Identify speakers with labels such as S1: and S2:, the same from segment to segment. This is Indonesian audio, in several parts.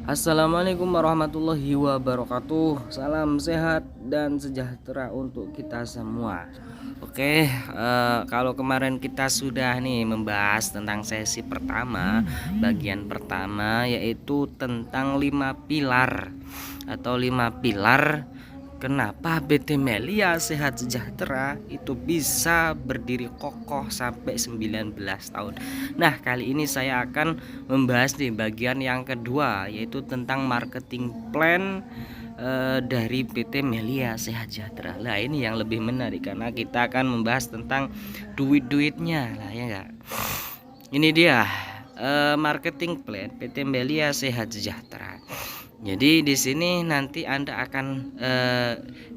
S1: Assalamualaikum warahmatullahi wabarakatuh. Salam sehat dan sejahtera untuk kita semua. Kalau kemarin kita sudah nih membahas tentang sesi pertama, bagian pertama yaitu tentang 5 pilar atau 5 pilar kenapa PT Melia Sehat Sejahtera itu bisa berdiri kokoh sampai 19 tahun. Nah, kali ini saya akan membahas di bagian yang kedua, yaitu tentang marketing plan dari PT Melia Sehat Sejahtera. Nah, ini yang lebih menarik karena kita akan membahas tentang duit-duitnya lah, ya enggak? Ini dia marketing plan PT Melia Sehat Sejahtera. Jadi di sini nanti Anda akan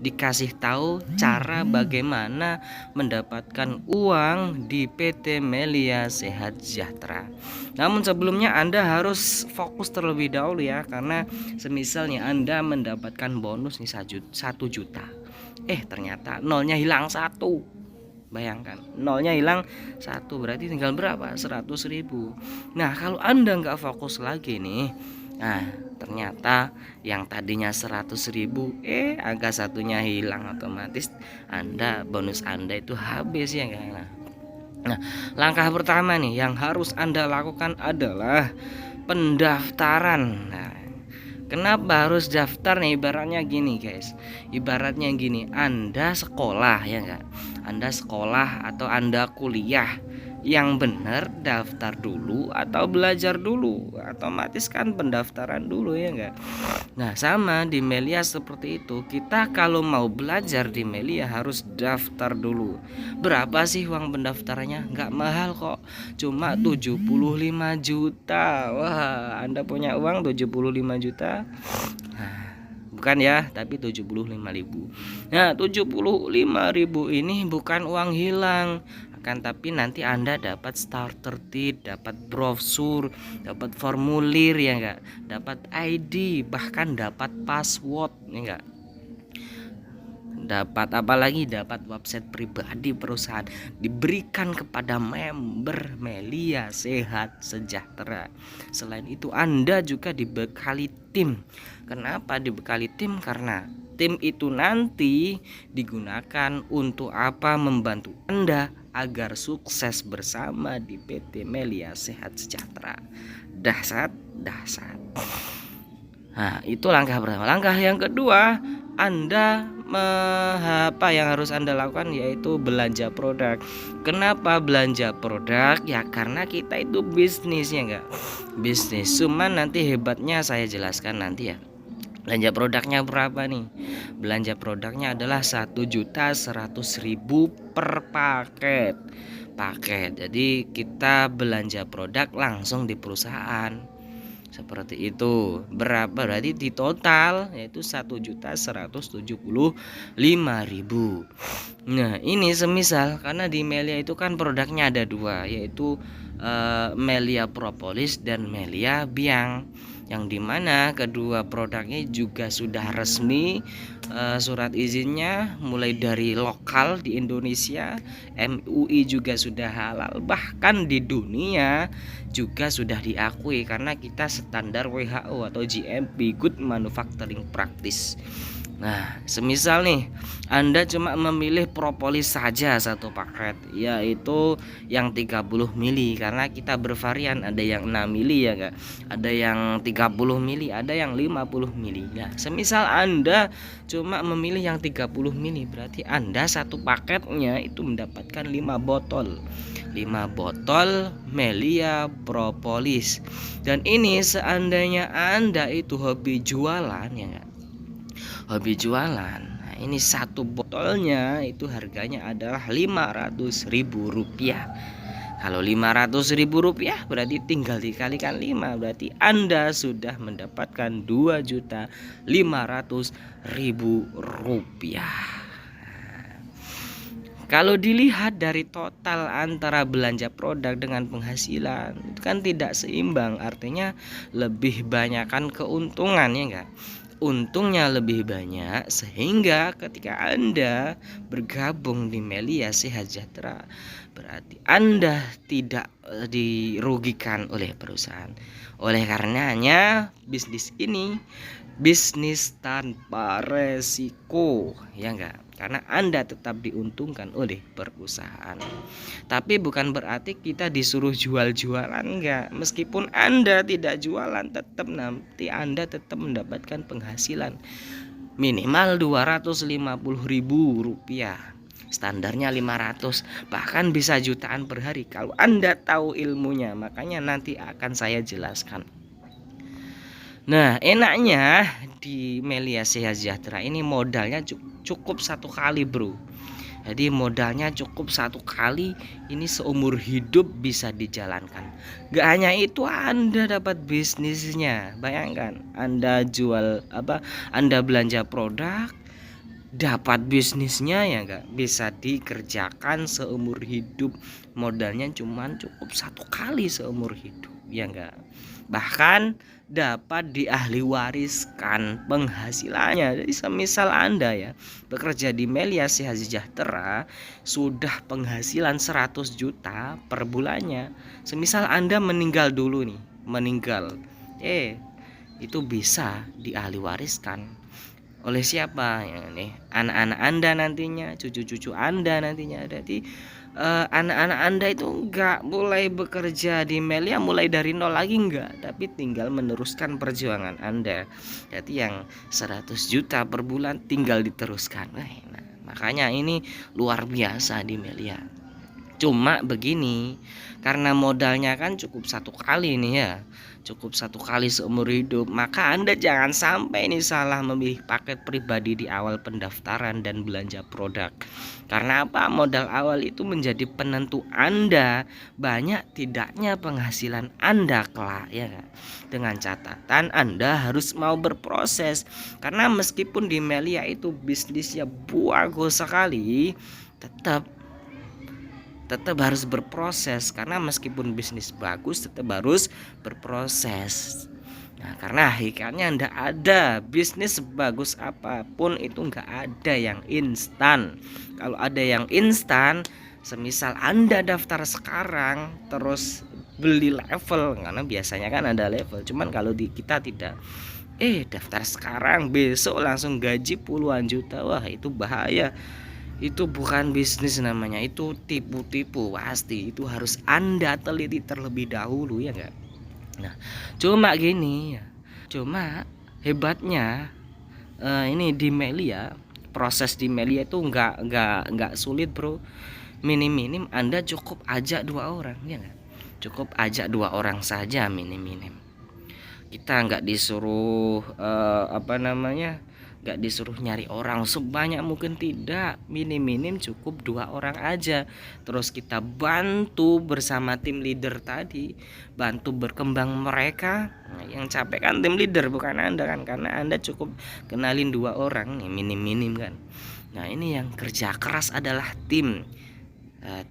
S1: dikasih tahu cara bagaimana mendapatkan uang di PT Melia Sehat Sejahtera. Namun sebelumnya Anda harus fokus terlebih dahulu ya, karena semisalnya Anda mendapatkan bonus nih 1 juta. Ternyata nolnya hilang 1. Bayangkan, nolnya hilang 1, berarti tinggal berapa? 100.000. Nah, kalau Anda nggak fokus lagi nih, nah ternyata yang tadinya 100.000 angka satunya hilang, otomatis bonus Anda itu habis ya kan. Nah, langkah pertama nih yang harus Anda lakukan adalah pendaftaran. Nah, kenapa harus daftar nih? Ibaratnya gini guys, ibaratnya gini, Anda sekolah ya enggak, Anda sekolah atau Anda kuliah, yang benar daftar dulu atau belajar dulu, otomatis kan pendaftaran dulu ya enggak. Nah, sama di Melia seperti itu. Kita kalau mau belajar di Melia harus daftar dulu. Berapa sih uang pendaftarannya? Nggak mahal kok, cuma 75 juta. Wah, Anda punya uang 75 juta? Bukan ya, tapi 75.000. Nah, 75.000 ini bukan uang hilang, akan tapi nanti Anda dapat starter kit, dapat brosur, dapat formulir ya enggak, dapat ID, bahkan dapat password ya enggak. Dapat apa lagi? Dapat website pribadi perusahaan, diberikan kepada member Melia Sehat Sejahtera. Selain itu Anda juga dibekali tim. Kenapa dibekali tim? Karena tim itu nanti digunakan untuk apa? Membantu Anda agar sukses bersama di PT Melia Sehat Sejahtera. Dahsyat. Nah, itu langkah pertama. Langkah yang kedua, Anda apa yang harus Anda lakukan yaitu belanja produk. Kenapa belanja produk? Ya karena kita itu bisnis ya enggak. Bisnis. Cuman nanti hebatnya saya jelaskan nanti ya. Belanja produknya berapa nih? Belanja produknya adalah 1.100.000 per paket. Jadi kita belanja produk langsung di perusahaan. Seperti itu. Berapa berarti di total yaitu 1.175.000. Nah, ini semisal karena di Melia itu kan produknya ada 2, yaitu Melia Propolis dan Melia Biang, yang dimana kedua produknya juga sudah resmi surat izinnya mulai dari lokal di Indonesia, MUI juga sudah halal, bahkan di dunia juga sudah diakui karena kita standar WHO atau GMP, Good Manufacturing Practice. Nah, semisal nih Anda cuma memilih propolis saja satu paket, yaitu yang 30 mili, karena kita bervarian, ada yang 6 mili ya enggak, ada yang 30 mili, ada yang 50 mili. Nah, semisal Anda cuma memilih yang 30 mili, berarti Anda satu paketnya itu mendapatkan 5 botol. 5 botol Melia Propolis. Dan ini seandainya Anda itu hobi jualan ya enggak? Hobi jualan. Nah, ini satu botolnya itu harganya adalah Rp500.000. Kalau Rp500.000 berarti tinggal dikalikan 5, berarti Anda sudah mendapatkan Rp2.500.000. Kalau dilihat dari total antara belanja produk dengan penghasilan, itu kan tidak seimbang, artinya lebih banyakkan keuntungan ya enggak. untungnya lebih banyak, sehingga ketika Anda bergabung di Melia Sejahtera berarti Anda tidak dirugikan oleh perusahaan. Oleh karenanya bisnis ini bisnis tanpa resiko, ya enggak? Karena Anda tetap diuntungkan oleh perusahaan. Tapi bukan berarti kita disuruh jual-jualan, enggak. Meskipun Anda tidak jualan, tetap nanti Anda tetap mendapatkan penghasilan minimal Rp250.000. Standarnya 500, bahkan bisa jutaan per hari kalau Anda tahu ilmunya. Makanya nanti akan saya jelaskan. Nah, enaknya di Melia Sejahtera ini modalnya cukup 1 kali, bro. Jadi modalnya cukup 1 kali, ini seumur hidup bisa dijalankan. Gak hanya itu, Anda dapat bisnisnya. Bayangkan, Anda jual Anda belanja produk, dapat bisnisnya, ya enggak, bisa dikerjakan seumur hidup. Modalnya cuman cukup 1 kali seumur hidup, ya enggak. Bahkan dapat diahli wariskan penghasilannya. Jadi semisal Anda ya bekerja di Melia Sejahtera sudah penghasilan 100 juta per bulannya. Semisal Anda meninggal dulu nih, itu bisa diahli wariskan oleh siapa? Ya, nih anak-anak Anda nantinya, cucu-cucu Anda nantinya. Jadi anak-anak Anda itu enggak mulai bekerja di Melia mulai dari nol lagi, enggak, tapi tinggal meneruskan perjuangan Anda. Jadi yang 100 juta per bulan tinggal diteruskan. Nah, makanya ini luar biasa di Melia. Cuma begini, karena modalnya kan cukup 1 kali nih ya, cukup 1 kali seumur hidup, maka Anda jangan sampai ini salah memilih paket pribadi di awal pendaftaran dan belanja produk. Karena apa? Modal awal itu menjadi penentu Anda banyak tidaknya penghasilan Anda kelak, ya kan? Dengan catatan Anda harus mau berproses. Karena meskipun di Melia itu bisnisnya bagus sekali, tetap harus berproses. Karena meskipun bisnis bagus tetap harus berproses. Nah, karena hakikatnya ndak ada bisnis sebagus apapun itu nggak ada yang instan. Kalau ada yang instan, semisal Anda daftar sekarang terus beli level, karena biasanya kan ada level. Cuman kalau di kita tidak. Daftar sekarang besok langsung gaji puluhan juta. Wah, itu bahaya. Itu bukan bisnis namanya, itu tipu-tipu pasti. Itu harus Anda teliti terlebih dahulu, ya enggak? Nah, cuma gini ya. Cuma hebatnya ini di Melia, proses di Melia itu enggak sulit, bro. Minim-minim Anda cukup ajak 2 orang, ya enggak? Cukup ajak 2 orang saja minim-minim. Kita enggak disuruh gak disuruh nyari orang sebanyak mungkin, tidak. Minim-minim cukup 2 orang aja. Terus kita bantu bersama tim leader tadi, bantu berkembang mereka. Nah, yang capek kan tim leader bukan Anda kan, karena Anda cukup kenalin 2 orang nih, minim-minim kan. Nah, ini yang kerja keras adalah tim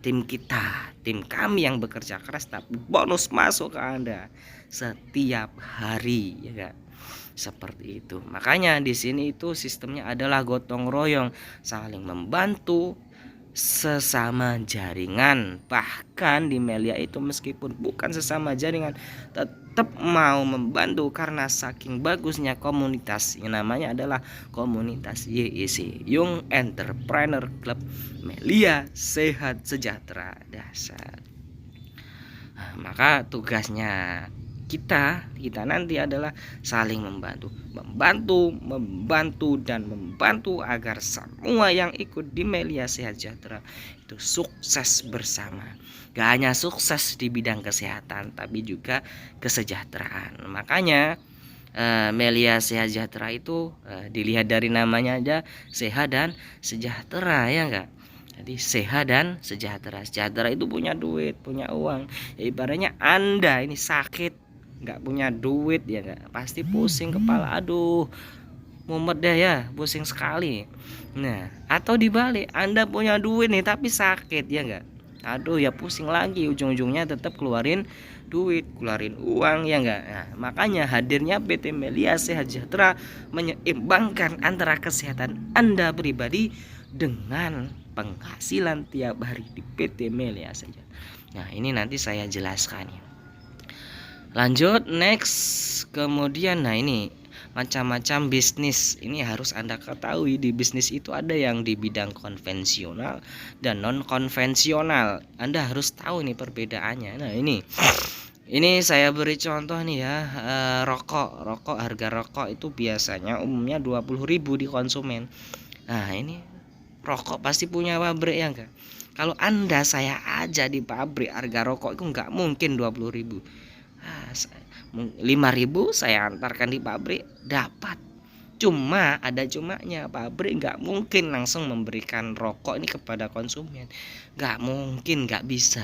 S1: kita, tim kami yang bekerja keras, tapi bonus masuk ke Anda setiap hari, ya kan? Seperti itu. Makanya di sini itu sistemnya adalah gotong royong, saling membantu sesama jaringan. Bahkan di Melia itu meskipun bukan sesama jaringan, tetap mau membantu karena saking bagusnya komunitas. Yang namanya adalah komunitas YEC, Young Entrepreneur Club Melia Sejahtera Dasar. Nah, maka tugasnya kita nanti adalah saling membantu dan membantu agar semua yang ikut di Melia Sejahtera itu sukses bersama. Gak hanya sukses di bidang kesehatan, tapi juga kesejahteraan. Makanya Melia Sejahtera itu dilihat dari namanya aja, sehat dan sejahtera, ya enggak? Jadi sehat dan sejahtera. Sejahtera itu punya duit, punya uang. Ya, ibaratnya Anda ini sakit nggak punya duit, ya nggak, pasti pusing kepala, aduh mumet deh ya, pusing sekali. Nah, atau dibalik, Anda punya duit nih tapi sakit, ya nggak, aduh ya pusing lagi, ujung-ujungnya tetap keluarin duit, keluarin uang, ya enggak. Nah, makanya hadirnya PT Melia Sehat Sejahtera menyeimbangkan antara kesehatan Anda pribadi dengan penghasilan tiap hari di PT Melia saja. Nah, ini nanti saya jelaskan ya. Lanjut next. Kemudian nah ini macam-macam bisnis. Ini harus Anda ketahui, di bisnis itu ada yang di bidang konvensional dan non konvensional. Anda harus tahu nih perbedaannya. Nah, ini saya beri contoh nih ya, rokok harga rokok itu biasanya umumnya 20.000 di konsumen. Nah, ini rokok pasti punya pabrik ya enggak? Kalau Anda saya aja di pabrik, harga rokok itu enggak mungkin 20.000. 5.000 saya antarkan di pabrik dapat. Cuma ada cumanya, pabrik nggak mungkin langsung memberikan rokok ini kepada konsumen, nggak mungkin, nggak bisa,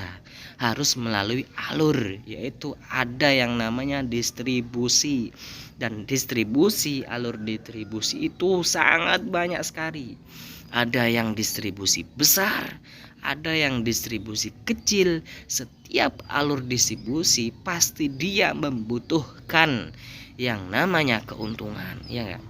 S1: harus melalui alur, yaitu ada yang namanya distribusi. Dan alur distribusi itu sangat banyak sekali. Ada yang distribusi besar, ada yang distribusi kecil. Setiap alur distribusi pasti dia membutuhkan yang namanya keuntungan, ya enggak?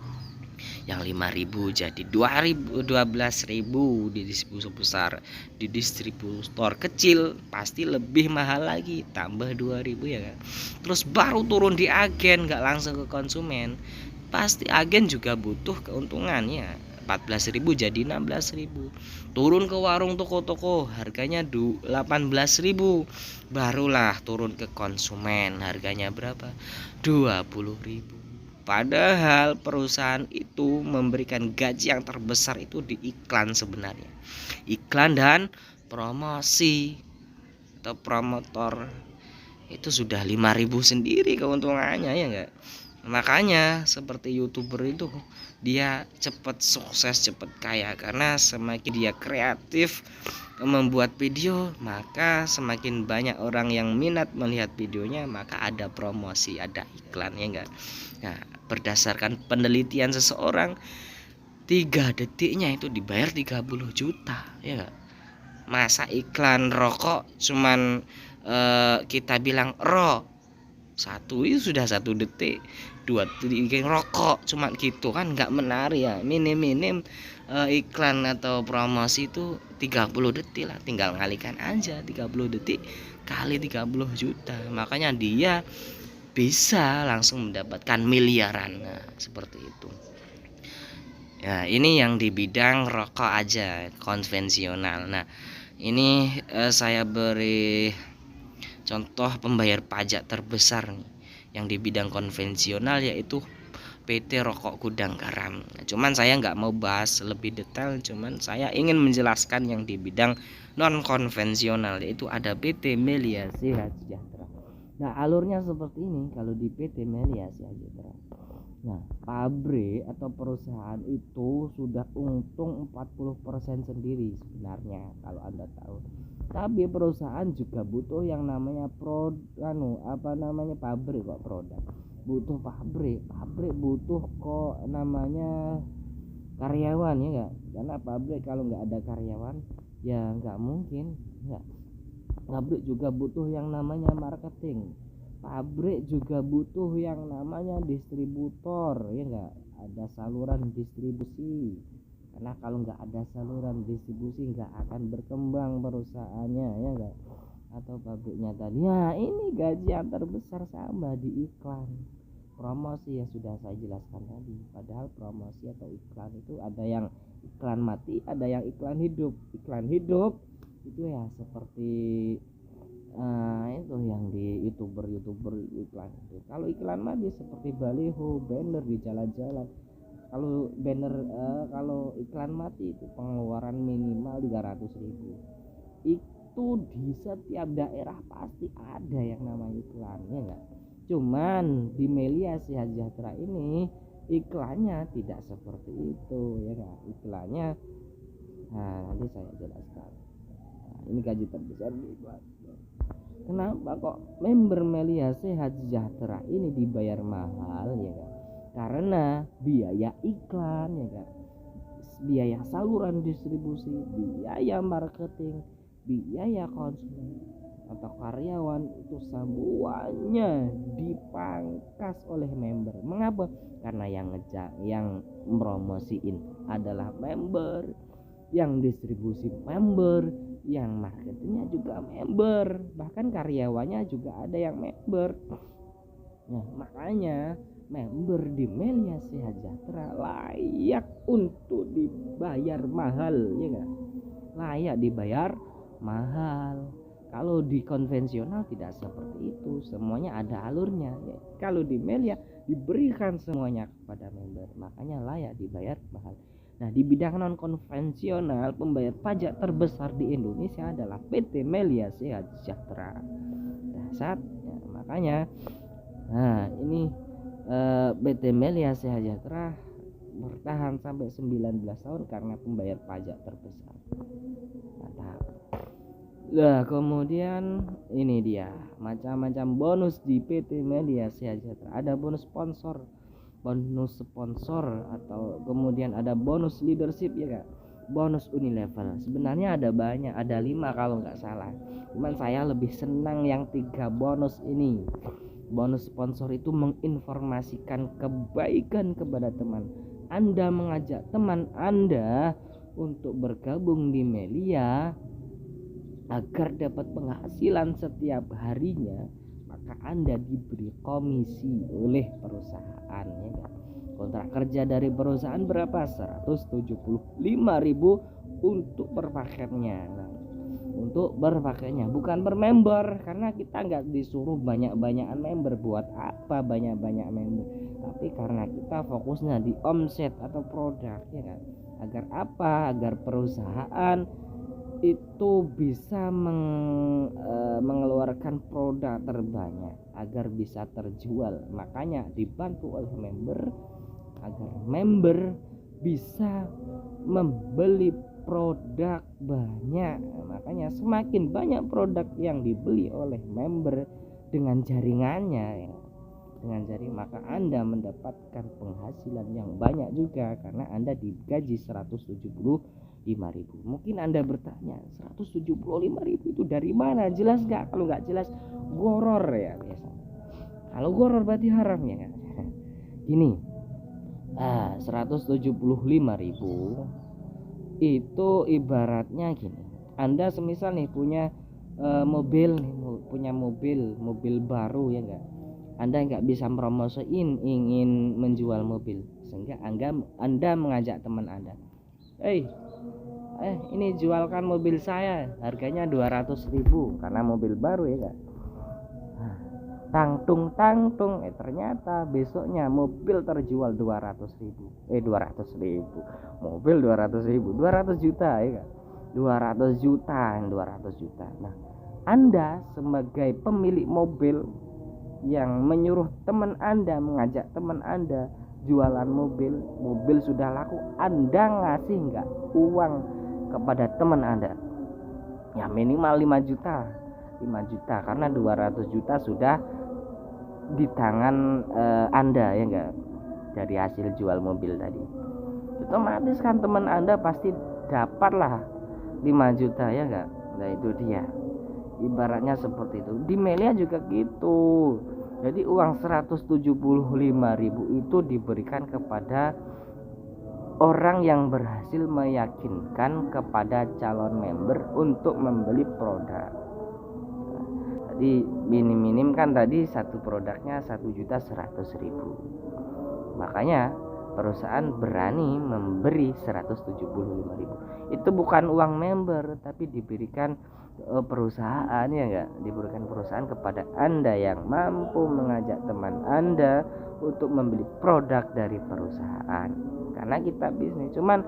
S1: Yang 5.000 jadi 2.000, 12.000 di distribusi besar. Di distributor kecil pasti lebih mahal lagi, tambah 2.000 ya kan. Terus baru turun di agen, nggak langsung ke konsumen. Pasti agen juga butuh keuntungannya. 14.000 jadi 16.000. Turun ke warung toko-toko harganya 18.000. Barulah turun ke konsumen, harganya berapa? 20.000. Padahal perusahaan itu memberikan gaji yang terbesar itu di iklan sebenarnya. Iklan dan promosi atau promotor itu sudah 5.000 sendiri keuntungannya, ya enggak? Makanya seperti YouTuber itu dia cepat sukses, cepat kaya, karena semakin dia kreatif membuat video, maka semakin banyak orang yang minat melihat videonya, maka ada promosi, ada iklan, ya enggak? Nah, berdasarkan penelitian seseorang, 3 detiknya itu dibayar 30 juta, ya enggak? Masa iklan rokok cuman kita bilang satu itu sudah 1 detik, 2 detik rokok cuman gitu kan, nggak menarik ya. Minim iklan atau promosi itu 30 detik lah, tinggal ngalikan aja 30 detik kali 30 juta, makanya dia bisa langsung mendapatkan miliaran. Nah, seperti itu ya. Ini yang di bidang rokok aja konvensional. Nah, ini saya beri contoh pembayar pajak terbesar nih yang di bidang konvensional, yaitu PT Rokok Gudang Garam. Nah, cuman saya nggak mau bahas lebih detail, cuman saya ingin menjelaskan yang di bidang non konvensional, yaitu ada PT Melia Sehat Sejahtera. Nah, alurnya seperti ini kalau di PT Melia Sehat Sejahtera. Nah, pabrik atau perusahaan itu sudah untung 40% sendiri sebenarnya kalau Anda tahu. Tapi perusahaan juga butuh yang namanya pabrik, kok produk. Butuh pabrik butuh kok namanya karyawan, ya enggak? Karena pabrik kalau nggak ada karyawan ya nggak mungkin, enggak. Pabrik juga butuh yang namanya marketing. Pabrik juga butuh yang namanya distributor, ya enggak? Ada saluran distribusi. Karena kalau nggak ada saluran distribusi nggak akan berkembang perusahaannya, ya enggak? Atau pabriknya tadi. Ya, ini gaji yang terbesar sama di iklan. Promosi yang sudah saya jelaskan tadi. Padahal promosi atau iklan itu ada yang iklan mati, ada yang iklan hidup. Iklan hidup itu ya seperti itu yang di youtuber iklan itu. Kalau iklan mati seperti baliho, banner di jalan-jalan. Kalau banner kalau iklan mati itu pengeluaran minimal 300.000. Itu di setiap daerah pasti ada yang namanya iklannya, enggak? Cuman di Melia Sehat Sejahtera ini iklannya tidak seperti itu, ya enggak? Iklannya nanti saya jelaskan. Nah, ini gaji terbesar di iklan. Kenapa kok member Melia Sehat Sejahtera ini dibayar mahal, ya kan? Karena biaya iklan, ya kan? Biaya saluran distribusi, biaya marketing, biaya konsumen. atau karyawan itu semuanya dipangkas oleh member. Mengapa? Karena yang promosiin adalah member, yang distribusi member, yang marketingnya juga member, bahkan karyawannya juga ada yang member. Nah, makanya member di Melia Sejahtera layak untuk dibayar mahal, ya enggak? Layak dibayar mahal. Kalau di konvensional tidak seperti itu, semuanya ada alurnya. Ya. Kalau di Melia diberikan semuanya kepada member, makanya layak dibayar mahal. Nah, di bidang non konvensional, pembayar pajak terbesar di Indonesia adalah PT Melia Sejahtera. Dahsyat, ya, makanya ini PT Melia Sejahtera bertahan sampai 19 tahun karena pembayar pajak terbesar. Mantap. Nah, kemudian ini dia macam-macam bonus di PT Melia Sejahtera. Ada bonus sponsor atau kemudian ada bonus leadership, ya Kak. Bonus unilevel. Sebenarnya ada banyak, ada 5 kalau nggak salah. Cuman saya lebih senang yang 3 bonus ini. Bonus sponsor itu menginformasikan kebaikan kepada teman Anda, mengajak teman Anda untuk bergabung di Melia agar dapat penghasilan setiap harinya, maka Anda diberi komisi oleh perusahaan, ya kan? Kontrak kerja dari perusahaan berapa? 175.000 untuk per paketnya. Nah, untuk berpakainya bukan per member, karena kita nggak disuruh banyak-banyakan member. Buat apa banyak-banyak member? Tapi karena kita fokusnya di omset atau produk, ya kan? Agar apa? Agar perusahaan itu bisa mengeluarkan produk terbanyak agar bisa terjual. Makanya dibantu oleh member agar member bisa membeli produk banyak. Makanya semakin banyak produk yang dibeli oleh member dengan jaringannya, maka Anda mendapatkan penghasilan yang banyak juga karena Anda digaji 175.000. Mungkin Anda bertanya, 175.000 itu dari mana? Jelas gak? Kalau nggak jelas, goror ya biasanya. Kalau goror berarti haram, ya kan? Gini, 175.000 itu ibaratnya gini. Anda semisal nih punya mobil baru, ya enggak? Anda nggak bisa promosiin ingin menjual mobil, sehingga Anda mengajak teman Anda, ini jualkan mobil saya, harganya 200.000 karena mobil baru, ya enggak? Tangtung ternyata besoknya mobil terjual 200.000. Mobil 200 juta, ya kan? 200 juta. Nah, Anda sebagai pemilik mobil yang menyuruh teman Anda, mengajak teman Anda jualan mobil sudah laku, Anda ngasih enggak uang kepada teman Anda? Ya minimal 5 juta karena 200 juta sudah di tangan Anda, ya enggak, dari hasil jual mobil tadi. Otomatis kan teman Anda pasti dapatlah 5 juta, ya enggak? Nah, itu dia. Ibaratnya seperti itu. Di Melia juga gitu. Jadi uang 175.000 itu diberikan kepada orang yang berhasil meyakinkan kepada calon member untuk membeli produk. Jadi minim kan tadi satu produknya 1.100.000. Makanya perusahaan berani memberi 175.000. Itu bukan uang member, tapi diberikan perusahaan, ya enggak? Diberikan perusahaan kepada Anda yang mampu mengajak teman Anda untuk membeli produk dari perusahaan. Karena kita bisnis, cuman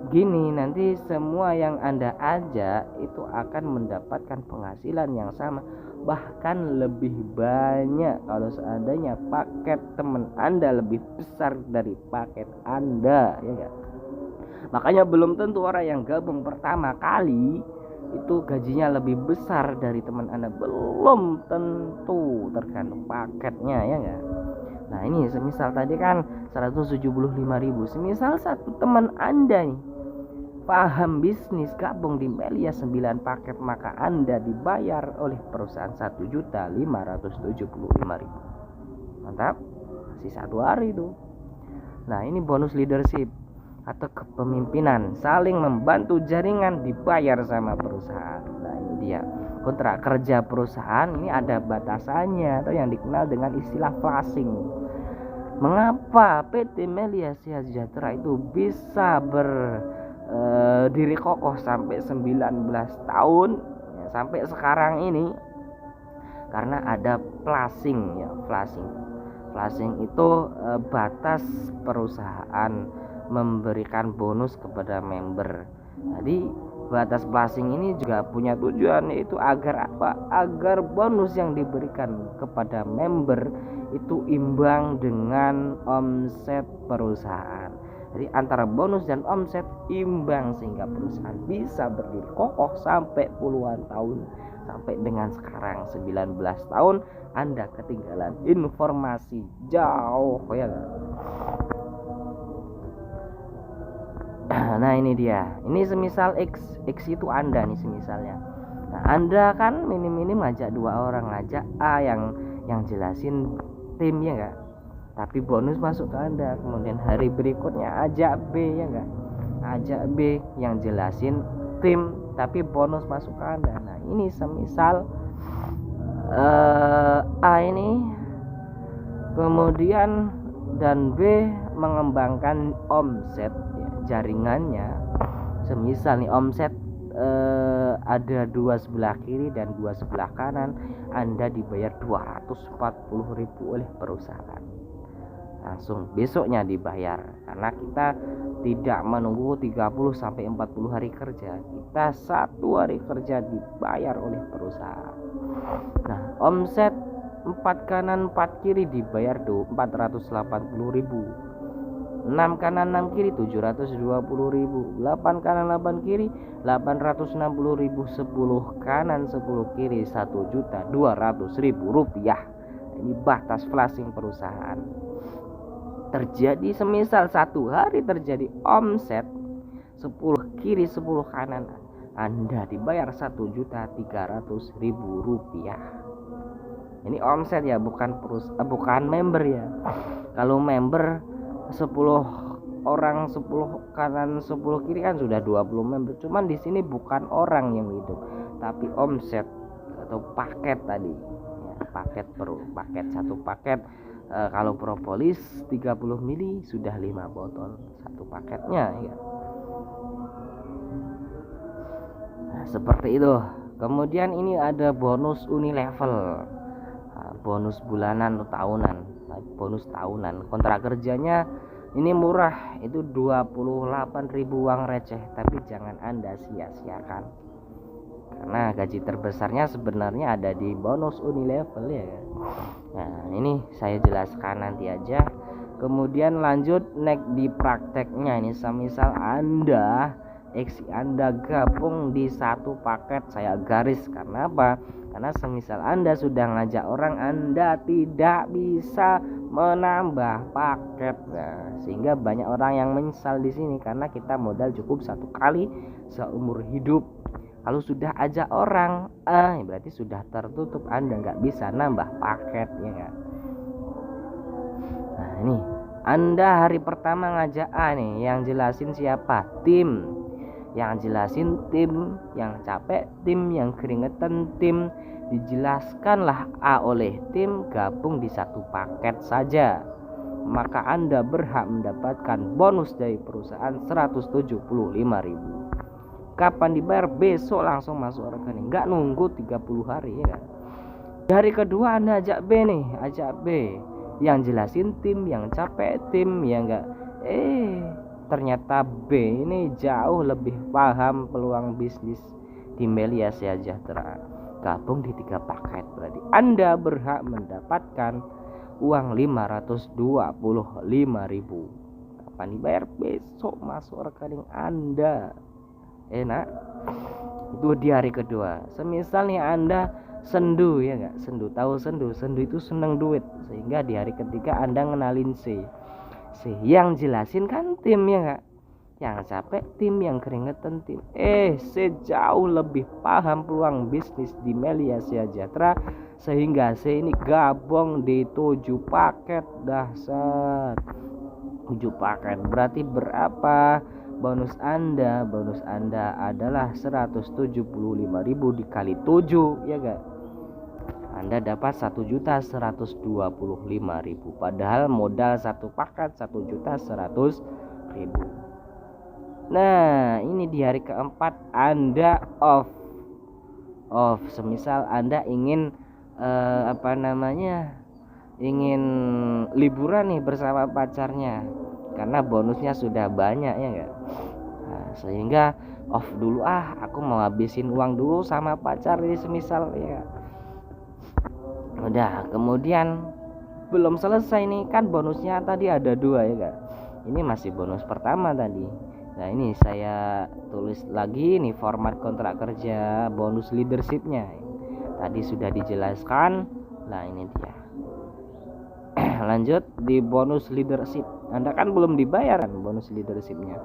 S1: gini, nanti semua yang Anda ajak itu akan mendapatkan penghasilan yang sama, bahkan lebih banyak kalau seandainya paket teman Anda lebih besar dari paket Anda, ya enggak? Makanya belum tentu orang yang gabung pertama kali itu gajinya lebih besar dari teman Anda, belum tentu, tergantung paketnya, ya enggak? Nah, ini semisal tadi kan 175.000, semisal satu teman Anda nih paham bisnis, gabung di Melia 9 paket, maka Anda dibayar oleh perusahaan 1.575.000. Mantap, masih 1 hari tuh. Nah, ini bonus leadership atau kepemimpinan, saling membantu jaringan, dibayar sama perusahaan. Nah, ini dia. Kontrak kerja perusahaan ini ada batasannya atau yang dikenal dengan istilah flashing. Mengapa PT Melia Asia Sejahtera itu bisa berdiri kokoh sampai 19 tahun ya, sampai sekarang ini? Karena ada flashing ya. Flashing itu batas perusahaan memberikan bonus kepada member. Jadi batas flashing ini juga punya tujuan, yaitu agar apa? Agar bonus yang diberikan kepada member itu imbang dengan omset perusahaan. Jadi antara bonus dan omset imbang sehingga perusahaan bisa berdiri kokoh sampai puluhan tahun, sampai dengan sekarang 19 tahun. Anda ketinggalan informasi jauh ya. Nah, ini dia. Ini semisal X itu Anda nih semisalnya. Nah, Anda kan minim-minim ngajak 2 orang, ngajak A yang jelasin tim ya enggak? Tapi bonus masuk ke Anda. Kemudian hari berikutnya ajak B ya enggak? Ajak B yang jelasin tim tapi bonus masuk ke Anda. Nah, ini semisal A ini kemudian dan B mengembangkan omset ya, jaringannya. Semisal nih omset ada 2 sebelah kiri dan 2 sebelah kanan, Anda dibayar 240.000 oleh perusahaan. Langsung besoknya dibayar, karena kita tidak menunggu 30 sampai 40 hari kerja. Kita 1 hari kerja dibayar oleh perusahaan. Nah, omset 4 kanan 4 kiri dibayar 480.000. 6 kanan 6 kiri 720.000. 8 kanan 8 kiri 860.000. 10 kanan 10 kiri 1.200.000 rupiah. Ini batas flashing perusahaan. Terjadi semisal 1 hari terjadi omset 10 kiri 10 kanan, Anda dibayar 1.300.000 rupiah. Ini omset ya, bukan member ya. Kalau member 10 orang 10 kanan 10 kiri kan sudah 20 member. Cuman di sini bukan orang yang hidup, tapi omset atau paket tadi. Ya, paket satu paket. Kalau propolis 30 mili sudah 5 botol satu paketnya ya. Nah, seperti itu. Kemudian ini ada bonus Unilevel. Bonus bulanan atau tahunan. Bonus tahunan. Kontrak kerjanya ini murah, itu 28.000 uang receh, tapi jangan Anda sia-siakan. Karena gaji terbesarnya sebenarnya ada di bonus Unilevel ya. Nah, ini saya jelaskan nanti aja. Kemudian lanjut next di prakteknya. Ini semisal Anda gabung di 1 paket, saya garis. Karena apa? Karena semisal Anda sudah ngajak orang, Anda tidak bisa menambah paket. Nah, sehingga banyak orang yang menyesal di sini, karena kita modal cukup 1 kali seumur hidup. Kalau sudah ajak orang, berarti sudah tertutup, Anda nggak bisa nambah paket ya kan? Nah, ini Anda hari pertama ngajak A nih, yang jelasin siapa? Tim. Yang jelasin tim, yang capek tim, yang keringetan tim. Dijelaskanlah A oleh tim, gabung di 1 paket saja. Maka Anda berhak mendapatkan bonus dari perusahaan 175.000. Kapan dibayar? Besok langsung masuk rekening, nggak nunggu 30 hari ya kan? Hari kedua Anda ajak B nih, ajak B yang jelasin tim, yang capek tim ya enggak. Ternyata B ini jauh lebih paham peluang bisnis di Melia Asia Sejahtera. Gabung di 3 paket, berarti Anda berhak mendapatkan uang 525.000. Kapan dibayar? Besok masuk rekening Anda. Enak. Itu di hari kedua. Semisal nih Anda sendu ya enggak? Sendu, tahu sendu? Sendu itu seneng duit. Sehingga di hari ketiga Anda ngenalin C yang jelasin kan tim ya enggak? Yang capek tim, yang keringetan tim. Sejauh lebih paham peluang bisnis di Melia Sejahtera, sehingga saya ini gabung di 7 paket. Dahsyat, 7 paket berarti berapa bonus Anda? Bonus Anda adalah 175.000 dikali 7, ya gak? Anda dapat 1.125.000, padahal modal satu paket 1.100.000. Nah, ini di hari keempat Anda off. Semisal Anda ingin ingin liburan nih bersama pacarnya, karena bonusnya sudah banyak, ya enggak? Nah, sehingga off dulu, aku mau habisin uang dulu sama pacar ini semisal, ya. Udah, kemudian belum selesai nih, kan bonusnya tadi ada 2, ya enggak? Ini masih bonus pertama tadi. Nah, ini saya tulis lagi nih format kontrak kerja bonus leadershipnya. Tadi sudah dijelaskan. Nah, ini dia. Lanjut di bonus leadership. Anda kan belum dibayar kan bonus leadershipnya.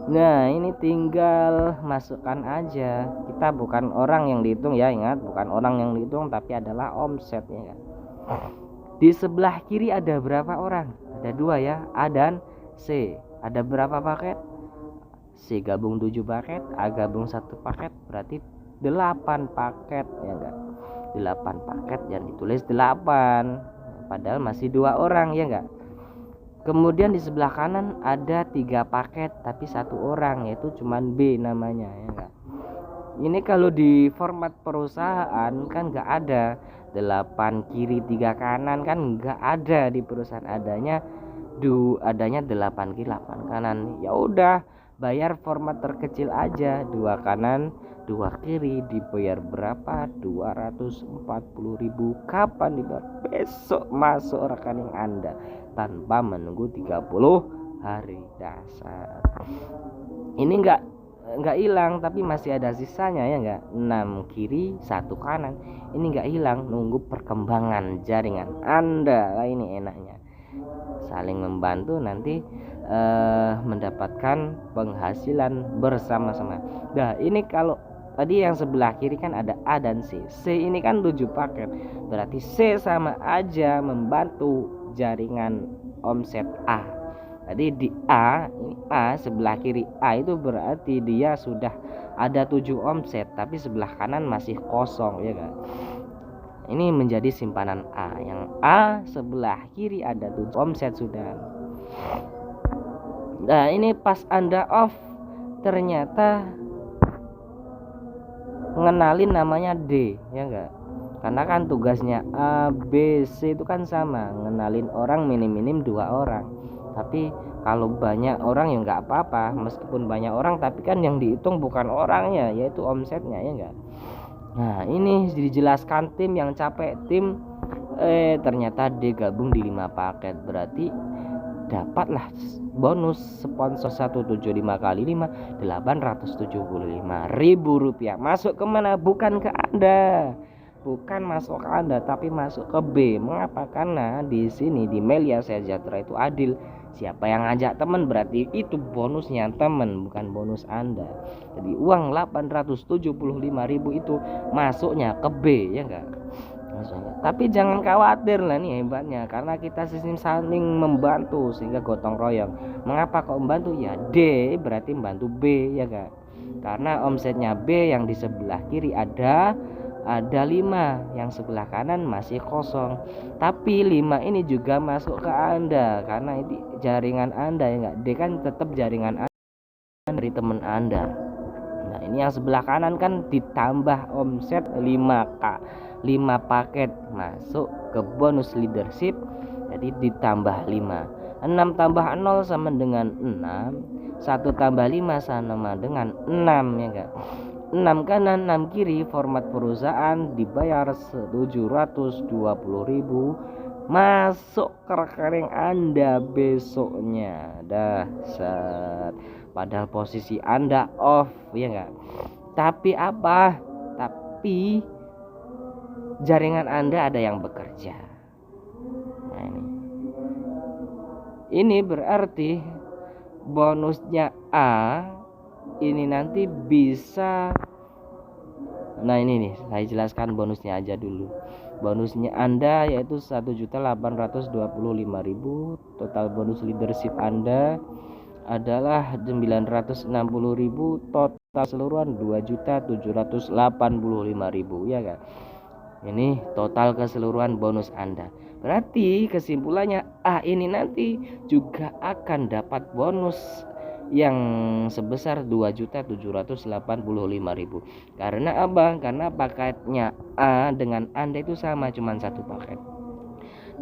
S1: Nah, ini tinggal masukkan aja. Kita bukan orang yang dihitung, ya, ingat, bukan orang yang dihitung tapi adalah omsetnya, kan. Di sebelah kiri ada berapa orang? Ada 2, ya, A dan C. Ada berapa paket? C gabung 7 paket, A gabung 1 paket, berarti 8 paket, ya enggak? 8 paket yang ditulis 8, padahal masih 2 orang, ya enggak? Kemudian di sebelah kanan ada 3 paket tapi 1 orang, yaitu cuman B namanya, ya enggak? Ini kalau di format perusahaan kan enggak ada 8 kiri 3 kanan, kan enggak ada di perusahaan, adanya 8 kiri 8 kanan. Ya udah, bayar format terkecil aja, 2 kanan 2 kiri, dibayar berapa? 240.000. Kapan dibayar? Besok masuk rekening Anda tanpa menunggu 30 hari. Dasar. Ini enggak hilang tapi masih ada sisanya, ya enggak? 6 kiri 1 kanan. Ini enggak hilang, nunggu perkembangan jaringan Anda. Lah, ini enaknya saling membantu, nanti mendapatkan penghasilan bersama-sama. Nah, ini kalau tadi yang sebelah kiri kan ada A dan C. C ini kan 7 paket, berarti C sama aja membantu jaringan omset A. Jadi di A, ini A sebelah kiri A itu berarti dia sudah ada 7 omset tapi sebelah kanan masih kosong, ya kan? Ini menjadi simpanan A. Yang A sebelah kiri ada 7 omset sudah. Nah, ini pas Anda off ternyata ngenalin namanya D, ya enggak? Karena kan tugasnya A, B, C itu kan sama, ngenalin orang minim-minim 2 orang. Tapi kalau banyak orang ya enggak apa-apa, meskipun banyak orang tapi kan yang dihitung bukan orangnya, yaitu omsetnya, ya enggak? Nah, ini dijelaskan tim yang capek tim, ternyata D gabung di 5 paket, berarti dapatlah bonus sponsor 175 kali 5 875.000 rupiah. Masuk kemana? Bukan ke Anda, bukan masuk ke Anda tapi masuk ke B. Mengapa? Karena di sini di Melia Sejahtera itu adil. Siapa yang ngajak teman berarti itu bonusnya teman, bukan bonus Anda. Jadi uang 875.000 itu masuknya ke B, ya enggak? Tapi jangan khawatir lah, nih hebatnya, karena kita sistem saling membantu sehingga gotong royong. Mengapa kok membantu? Ya D berarti membantu B, ya kan? Karena omsetnya B yang di sebelah kiri ada 5, yang sebelah kanan masih kosong. Tapi 5 ini juga masuk ke Anda karena ini jaringan Anda, ya enggak? D kan tetap jaringan Anda dari teman Anda. Nah, ini yang sebelah kanan kan ditambah omset 5 paket masuk ke bonus leadership, jadi ditambah 5. 6 tambah 0 sama dengan 6, 1 tambah 5 sama dengan 6, ya enggak? 6 kanan 6 kiri, format perusahaan, dibayar 720.000, masuk ke rekening Anda besoknya. Dahsyat. Padahal posisi Anda off, ya enggak? Tapi apa? Tapi jaringan Anda ada yang bekerja. Nah, ini berarti bonusnya A ini nanti bisa, nah ini nih saya jelaskan bonusnya aja dulu. Bonusnya Anda yaitu 1.825.000, total bonus leadership Anda adalah 960.000, total keseluruhan 2.785.000 ya kan. Ini total keseluruhan bonus Anda. Berarti kesimpulannya ini nanti juga akan dapat bonus yang sebesar 2.785.000. Karena apa? Karena paketnya A dengan Anda itu sama, cuma satu paket.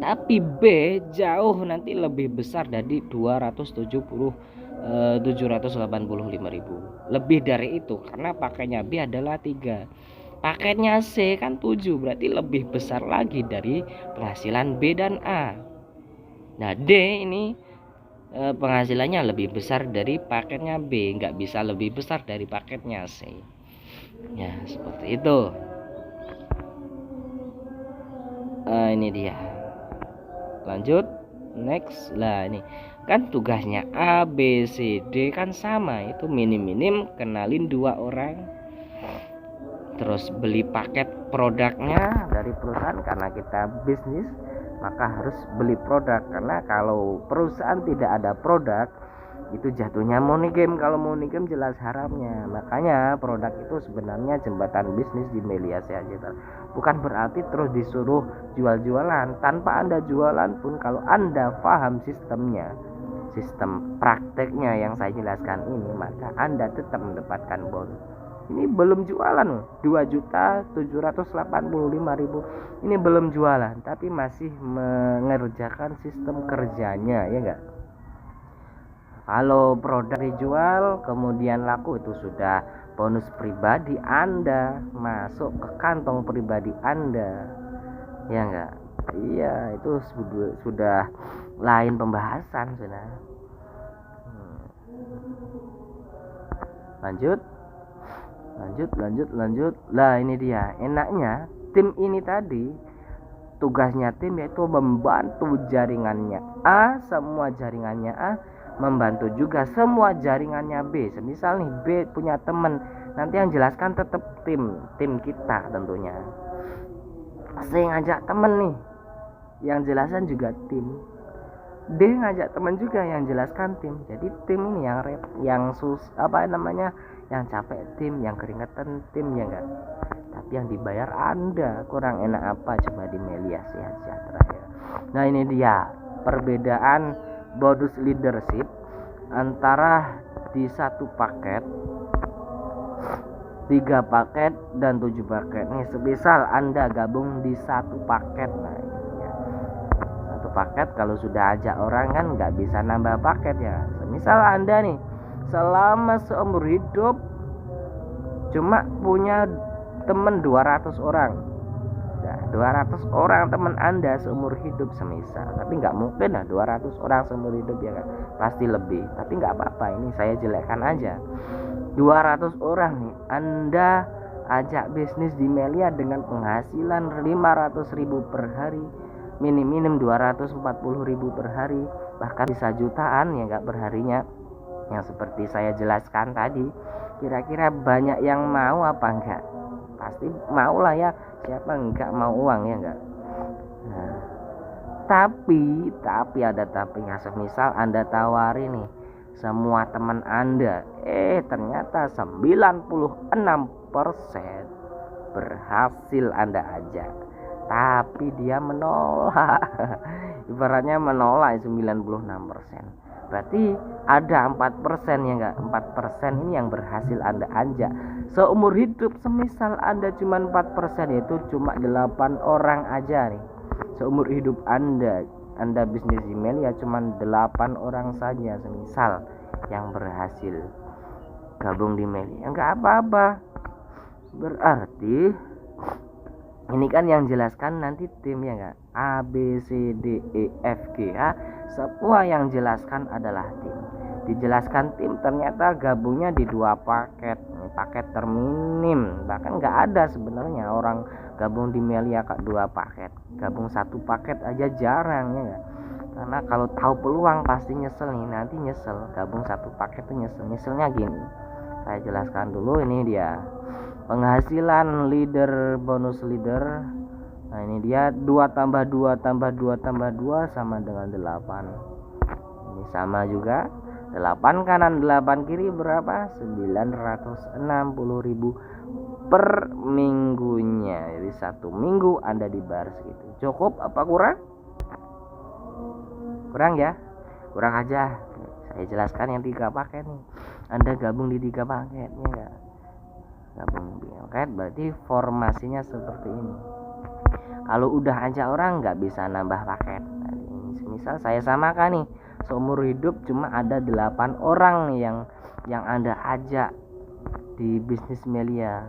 S1: Tapi B jauh nanti lebih besar dari 785.000. Lebih dari itu karena paketnya B adalah 3. Paketnya C kan 7, berarti lebih besar lagi dari penghasilan B dan A. Nah D ini penghasilannya lebih besar dari paketnya B, nggak bisa lebih besar dari paketnya C. Ya seperti itu. Ini dia. Lanjut next. Lah ini kan tugasnya A B C D kan sama, itu minim-minim kenalin 2 orang, terus beli paket produknya dari perusahaan. Karena kita bisnis maka harus beli produk, karena kalau perusahaan tidak ada produk itu jatuhnya money game. Kalau money game jelas haramnya. Makanya produk itu sebenarnya jembatan bisnis di media digital. Bukan berarti terus disuruh jual-jualan. Tanpa Anda jualan pun, kalau Anda paham sistemnya, sistem prakteknya yang saya jelaskan ini, maka Anda tetap mendapatkan bonus. Ini belum jualan loh, 2.785.000. Ini belum jualan, tapi masih mengerjakan sistem kerjanya, ya enggak? Kalau produk dijual kemudian laku, itu sudah bonus pribadi Anda, masuk ke kantong pribadi Anda, ya enggak? Iya, itu sudah lain pembahasan sudah. Lanjut. Lah ini dia enaknya tim ini tadi. Tugasnya tim yaitu membantu jaringannya A, semua jaringannya A, membantu juga semua jaringannya B. Semisal nih B punya temen, nanti yang jelaskan tetap tim kita tentunya. Saya ngajak temen nih, yang jelasan juga tim. D ngajak teman juga, yang jelaskan tim. Jadi tim ini yang yang capek tim, yang keringetan tim, ya enggak. Tapi yang dibayar Anda. Kurang enak apa coba di Melia Sejahtera ya. Nah ini dia perbedaan bonus leadership antara di satu paket, 3 paket dan 7 paket. Nih semisal Anda gabung di satu paket, nah satu paket kalau sudah ajak orang kan nggak bisa nambah paket ya. Semisal Anda nih selama seumur hidup cuma punya temen 200 orang. Nah, 200 orang teman Anda seumur hidup semisal, tapi nggak mungkin lah 200 orang seumur hidup ya kan, pasti lebih. Tapi nggak apa-apa, ini saya jelekkan aja. 200 orang nih Anda ajak bisnis di Melia dengan penghasilan 500.000 per hari, minim 240.000 per hari, bahkan bisa jutaan ya nggak perharinya, yang seperti saya jelaskan tadi. Kira-kira banyak yang mau apa enggak? Pasti mau lah ya, siapa enggak mau uang ya enggak. Nah, tapi ada tapinya. Semisal Anda tawari nih semua teman Anda, ternyata 96% berhasil Anda ajak, tapi dia menolak. Ibaratnya menolak 96%. Berarti ada 4% ya enggak? 4% ini yang berhasil Anda ajak seumur hidup. Semisal Anda cuma 4%, yaitu cuma 8 orang aja nih seumur hidup Anda bisnis email ya, cuma 8 orang saja semisal yang berhasil gabung di mail. Ya enggak apa-apa. Berarti ini kan yang jelaskan nanti tim ya enggak? A B C D E F G H, semua yang jelaskan adalah tim. Dijelaskan tim ternyata gabungnya di 2 paket. Paket terminim, bahkan nggak ada sebenarnya orang gabung di Melia 2 paket. Gabung 1 paket aja jarang ya enggak? Karena kalau tahu peluang pasti nyesel nih, nanti nyesel gabung satu paket tuh nyeselnya gini. Saya jelaskan dulu, ini dia penghasilan leader, bonus leader. Nah ini dia 2 tambah 2 tambah 2 tambah 2 sama dengan 8. Ini sama juga, 8 kanan 8 kiri berapa? 960.000 per minggunya. Jadi 1 minggu Anda dibayar segitu. Cukup apa kurang? Kurang ya? Kurang aja. Saya jelaskan yang 3 paket nih. Anda gabung di 3 paket ya enggak? Gabung di paket berarti formasinya seperti ini. Kalau udah aja orang nggak bisa nambah paket. Nah, misal saya samakan nih, seumur hidup cuma ada 8 orang yang Anda ajak di bisnis Melia.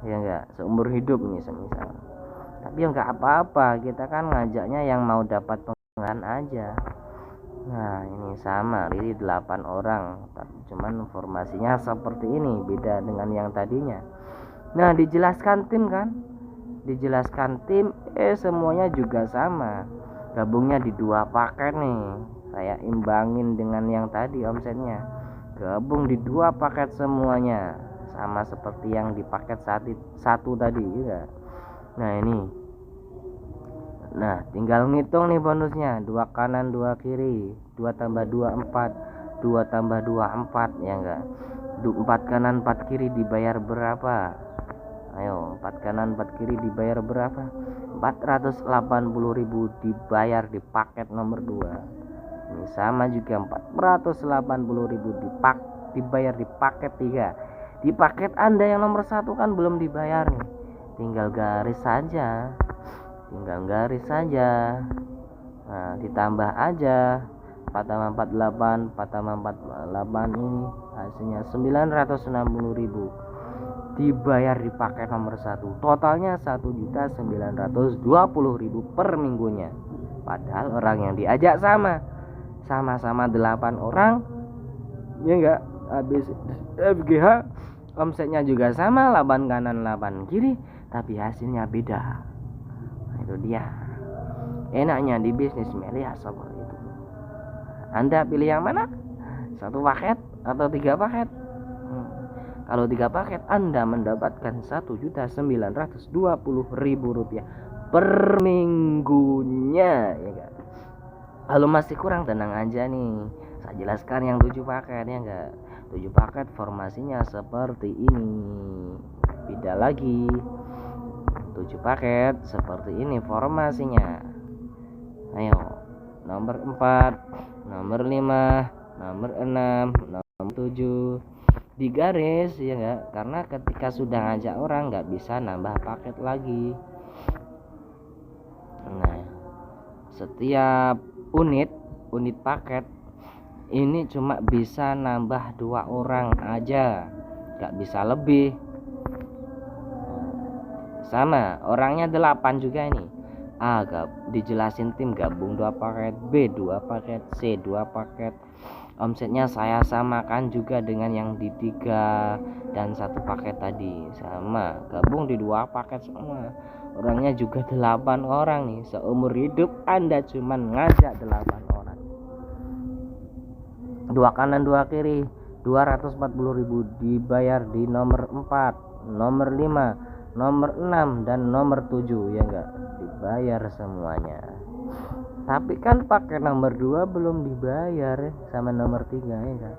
S1: Ya enggak, seumur hidup nih semisal. Tapi ya enggak apa-apa, kita kan ngajaknya yang mau dapat pengalaman aja. Nah ini sama, ini 8 orang, cuman formasinya seperti ini, beda dengan yang tadinya. Nah dijelaskan tim kan, semuanya juga sama, gabungnya di 2 paket nih. Saya imbangin dengan yang tadi omsetnya, gabung di 2 paket semuanya, sama seperti yang di paket satu tadi juga. Nah ini, nah tinggal ngitung nih bonusnya, 2 kanan 2 kiri, 2 tambah 2 4, 2 tambah 2 4 ya enggak. 4 kanan 4 kiri dibayar berapa? Ayo, 4 kanan 4 kiri dibayar berapa? 480.000 dibayar di paket nomor 2. Ini sama juga, 480.000 dibayar di paket 3. Di paket Anda yang nomor 1 kan belum dibayar nih. Tinggal garis saja. Nah, ditambah aja 4 tambah 48, 4 tambah 48 ini hasilnya 960.000 dibayar di paket nomor 1. Totalnya 1.920.000 per minggunya. Padahal orang yang diajak sama-sama 8 orang. Ya enggak, habis FGH omsetnya juga sama, 8 kanan 8 kiri, tapi hasilnya beda. Itu dia enaknya di bisnis Melia seperti itu. Anda pilih yang mana? 1 paket atau 3 paket? Kalau 3 paket Anda mendapatkan 1.920.000 rupiah per minggunya ya enggak? Kalau masih kurang tenang aja nih, saya jelaskan yang 7 paket ya enggak. 7 paket formasinya seperti ini, beda lagi. 7 paket seperti ini formasinya. Ayo, nomor 4, nomor 5, nomor 6, nomor 7 digaris ya enggak, karena ketika sudah ngajak orang nggak bisa nambah paket lagi. Nah, setiap unit paket ini cuma bisa nambah 2 orang aja, nggak bisa lebih. Sama, orangnya 8 juga ini. A dijelasin tim gabung 2 paket, B 2 paket, C 2 paket. Omsetnya saya samakan juga dengan yang di 3 dan 1 paket tadi, sama, gabung di 2 paket semua. Orangnya juga 8 orang nih. Seumur hidup Anda cuman ngajak 8 orang. 2 kanan 2 kiri, 240.000 dibayar di nomor 4, nomor 5, nomor 6 dan nomor 7 ya enggak, dibayar semuanya. Tapi kan pakai nomor 2 belum dibayar ya, sama nomor 3 ya enggak.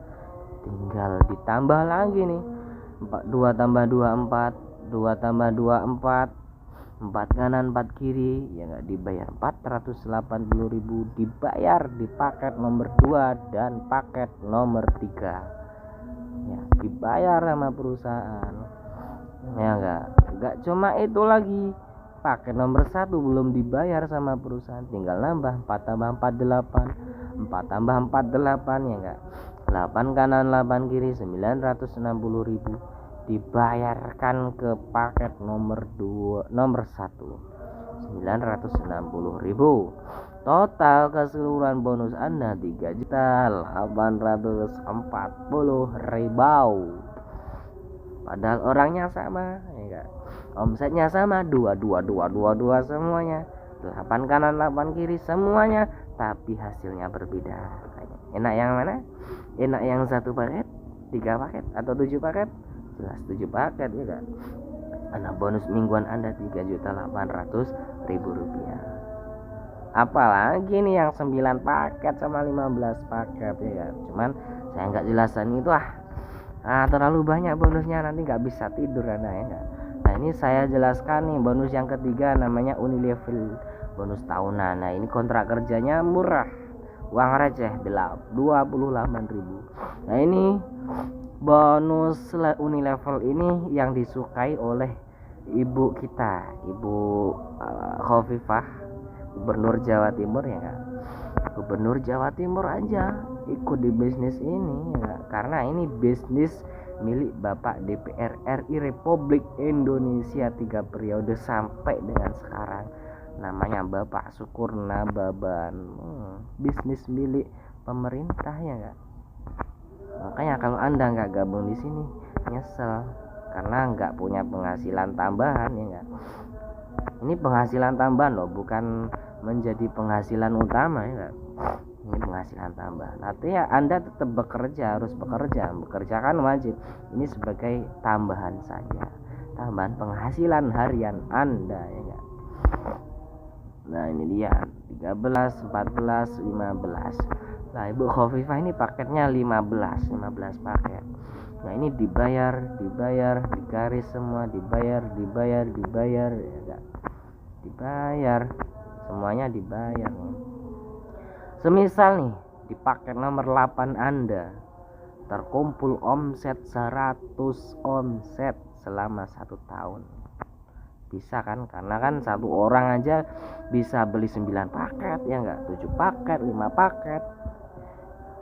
S1: Tinggal ditambah lagi nih. 2 tambah 2 4, 2 tambah 2 4, 4 kanan 4 kiri ya enggak, dibayar 480.000 dibayar di paket nomor 2 dan paket nomor 3. Ya, dibayar sama perusahaan. Ya enggak cuma itu lagi, paket nomor 1 belum dibayar sama perusahaan, tinggal nambah 4 tambah 4 8, 4 tambah 4 8 ya enggak, 8 kanan 8 kiri 960.000 dibayarkan ke paket nomor 2 nomor 1 960.000. Total keseluruhan bonus Anda 3.840.000. Padahal orangnya sama ya enggak? Omsetnya sama, 2 semuanya, 8 kanan 8 kiri semuanya tapi hasilnya berbeda. Enak yang mana? Enak yang 1 paket, 3 paket, atau 7 paket? Jelas 7 paket ya kan. Karena bonus mingguan Anda 3.800.000 rupiah. Apalagi nih yang 9 paket sama 15 paket ya kan. Cuman saya nggak jelasin itu terlalu banyak bonusnya, nanti nggak bisa tidur Anda ya kan. Nah ini saya jelaskan nih bonus yang ketiga, namanya Unilevel bonus tahunan. Nah ini kontrak kerjanya murah, uang receh 28.000. Nah ini bonus Unilevel ini yang disukai oleh ibu kita, Ibu Khofifah, Gubernur Jawa Timur ya kan. Gubernur Jawa Timur aja ikut di bisnis ini ya, karena ini bisnis milik Bapak DPR RI Republik Indonesia 3 periode sampai dengan sekarang, namanya Bapak Syukur Nababan. Bisnis milik pemerintah ya kan. Makanya kalau Anda nggak gabung di sini nyesel, karena nggak punya penghasilan tambahan ya kan. Ini penghasilan tambahan loh, bukan menjadi penghasilan utama ya kan. Ini penghasilan tambahan. Artinya Anda tetap bekerja, harus bekerja kan wajib. Ini sebagai tambahan saja, tambahan penghasilan harian Anda ya kan. Nah ini dia 13, 14, 15. Nah Ibu Khofifah ini paketnya 15 paket. Nah ini dibayar, digaris semua, dibayar ya kan. Dibayar, semuanya dibayar nih. Semisal nih di paket nomor 8 Anda terkumpul omset 100 omset selama 1 tahun. Bisa kan, karena kan satu orang aja bisa beli 9 paket ya enggak, 7 paket, 5 paket,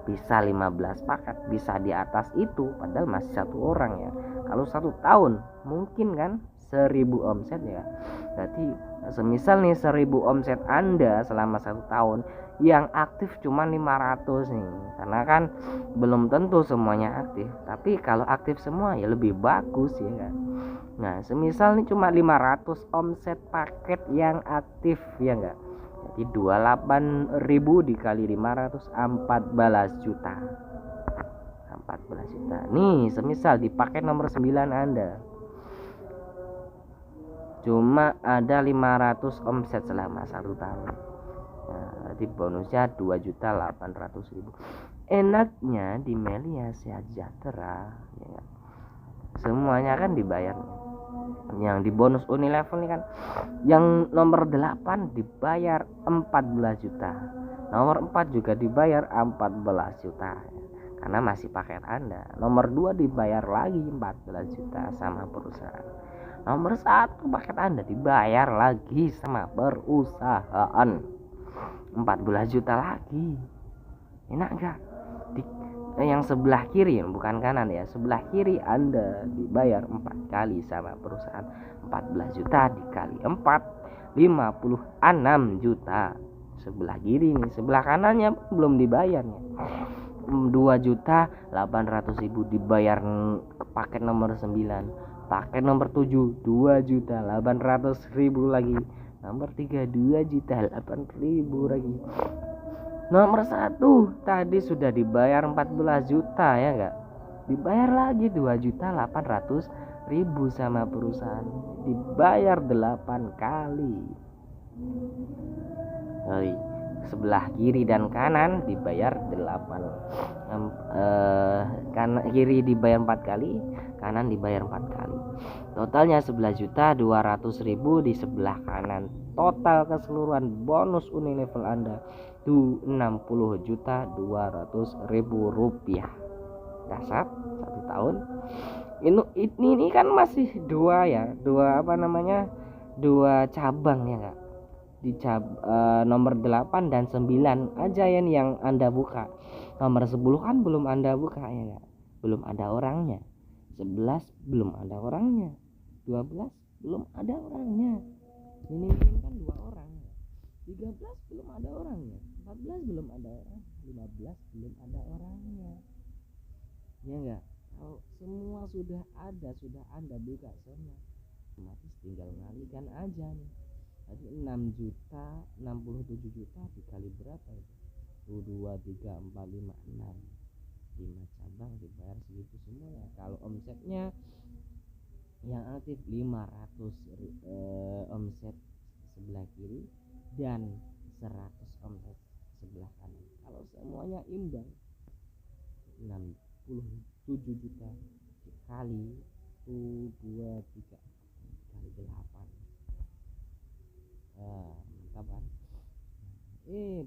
S1: bisa 15 paket, bisa di atas itu, padahal masih satu orang ya. Kalau 1 tahun mungkin kan 1000 omset ya. Berarti semisal nih 1000 omset Anda selama 1 tahun, yang aktif cuma 500 nih, karena kan belum tentu semuanya aktif. Tapi kalau aktif semua ya lebih bagus ya kan. Nah semisal nih cuma 500 omset paket yang aktif ya enggak, jadi 28.000 dikali 500 14 juta. Nih semisal di paket nomor 9 Anda cuma ada 500 omset selama 1 tahun. Nah, berarti bonusnya 2.800.000. Enaknya di Melia Sejahtera ya, semuanya kan dibayar. Yang di bonus Unilevel ini kan yang nomor 8 dibayar 14 juta, nomor 4 juga dibayar 14 juta karena masih paket Anda. Nomor 2 dibayar lagi 14 juta sama perusahaan. Nomor 1 paket Anda dibayar lagi sama perusahaan 14 juta lagi. Enak enggak? Yang sebelah kiri, bukan kanan ya, sebelah kiri Anda dibayar 4 kali sama perusahaan. 14 juta dikali 4 56 juta. Sebelah kiri nih, sebelah kanannya belum dibayarnya. 2.800.000 dibayar paket nomor 9. Paket nomor 7 2.800.000 lagi. Nomor 3 2.800.000 lagi. Nomor 1 tadi sudah dibayar 14 juta ya enggak, dibayar lagi 2.800.000 sama perusahaan, dibayar 8 kali. Sebelah kiri dan kanan dibayar 8, kiri dibayar 4 kali, kanan dibayar 4 kali. Totalnya 11.200.000 di sebelah kanan. Total keseluruhan bonus Unilevel Anda itu 60.200.000 rupiah. Dasar 1 tahun. Ini kan masih dua cabang ya Kak. Di nomor 8 dan 9 aja yang Anda buka. Nomor 10 kan belum Anda buka ya Kak. Belum ada orangnya. 11 belum ada orangnya. 12 belum ada orangnya. Ini kan 2 orang. 13 belum ada orangnya. 14 belum ada orang. 15 belum ada orangnya. Ya enggak? Kalau semua sudah ada, sudah Anda buka semua, otomatis tinggal mengalihkan aja nih. Tadi 6 juta 67 juta dikali berapa itu? 2 3 4 5 6 5 cabang dibayar segitu semuanya. Kalau omsetnya yang aktif 500 omset sebelah kiri dan 100 omset sebelah kanan. Kalau semuanya imbang 67 juta dikali 2 3 kali 8. Mantap kan?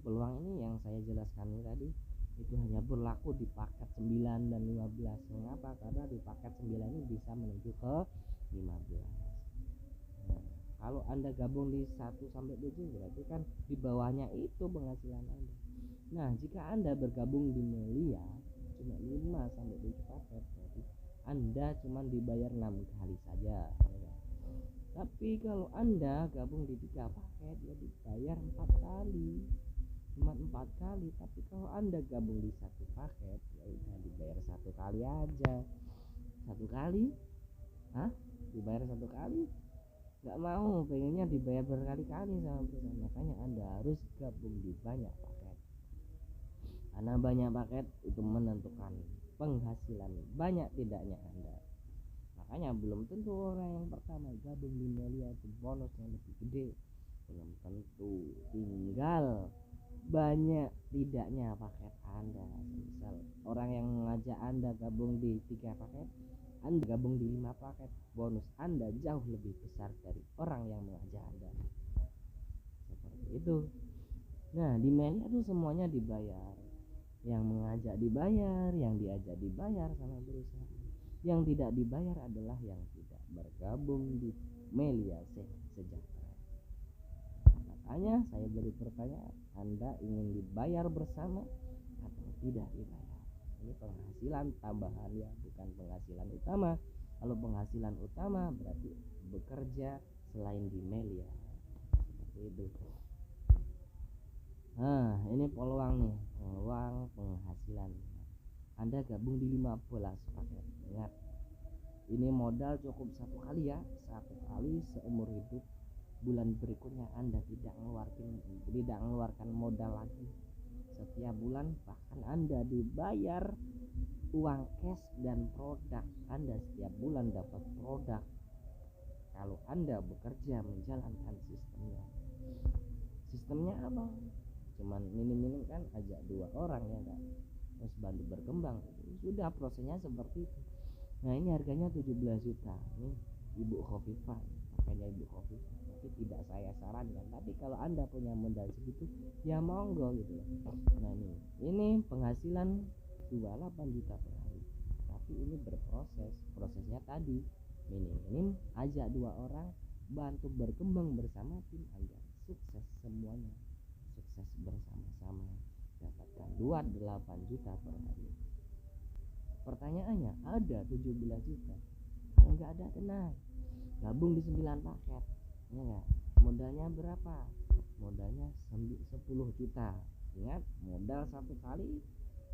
S1: Peluang ini yang saya jelaskan ini tadi itu hanya berlaku di paket 9 dan 15. Mengapa? Karena di paket 9 ini bisa menuju ke 15. Kalau Anda gabung di 1 sampai 7 berarti kan di bawahnya itu penghasilan Anda. Nah, jika Anda bergabung di Melia cuma 5 sampai 7 paket, berarti Anda cuma dibayar 6 kali saja. Tapi kalau Anda gabung di 3 paket ya dibayar 4 kali. Cuma 4 kali. Tapi kalau Anda gabung di 1 paket ya udah dibayar 1 kali aja. 1 kali? Dibayar 1 kali? Nggak mau, pengennya dibayar berkali-kali sama perusahaan. Makanya Anda harus gabung di banyak paket. Karena banyak paket itu menentukan penghasilan banyak tidaknya Anda. Makanya belum tentu orang yang pertama gabung di Melia itu bonus yang lebih gede, belum tentu. Tinggal banyak tidaknya paket Anda. Misal orang yang mengajak Anda gabung di 3 paket, Anda gabung di 5 paket, bonus Anda jauh lebih besar dari orang yang mengajak Anda. Seperti itu. Nah, di Melia itu semuanya dibayar. Yang mengajak dibayar, yang diajak dibayar sama perusahaan. Yang tidak dibayar adalah yang tidak bergabung di Melia Sejahtera. Makanya saya beri pertanyaan, Anda ingin dibayar bersama atau tidak dibayar? Ini penghasilan tambahan ya, bukan penghasilan utama. Kalau penghasilan utama berarti bekerja selain di Melia. Seperti itu. Nah, ini peluang nih, peluang penghasilan. Anda gabung di 15 paket. Ingat, ini modal cukup 1 kali ya, 1 kali seumur hidup. Bulan berikutnya Anda tidak mengeluarkan modal lagi. Setiap bulan bahkan Anda dibayar uang cash dan produk. Anda setiap bulan dapat produk kalau Anda bekerja menjalankan sistemnya. Sistemnya apa? Cuman minim-minim kan, ajak 2 orang ya kan, terus bantu berkembang. Sudah prosesnya seperti itu. Nah, ini harganya 17 juta. Ini Ibu Khofifah, makanya Ibu Khofifah. Tapi tidak saya sarankan. Tapi kalau Anda punya modal segitu ya monggo gitu loh. Nah, ini penghasilan 28 juta per hari. Tapi ini berproses. Prosesnya tadi minim-minim, ajak 2 orang, bantu berkembang bersama tim Anda. Sukses semuanya. Sukses bersama-sama. Dapatkan 28 juta per hari. Pertanyaannya, ada 17 juta. Kalau nggak ada, tenang, gabung di 9 paket ya nggak? Modalnya berapa? Modalnya 10 juta. Ingat, modal 1 kali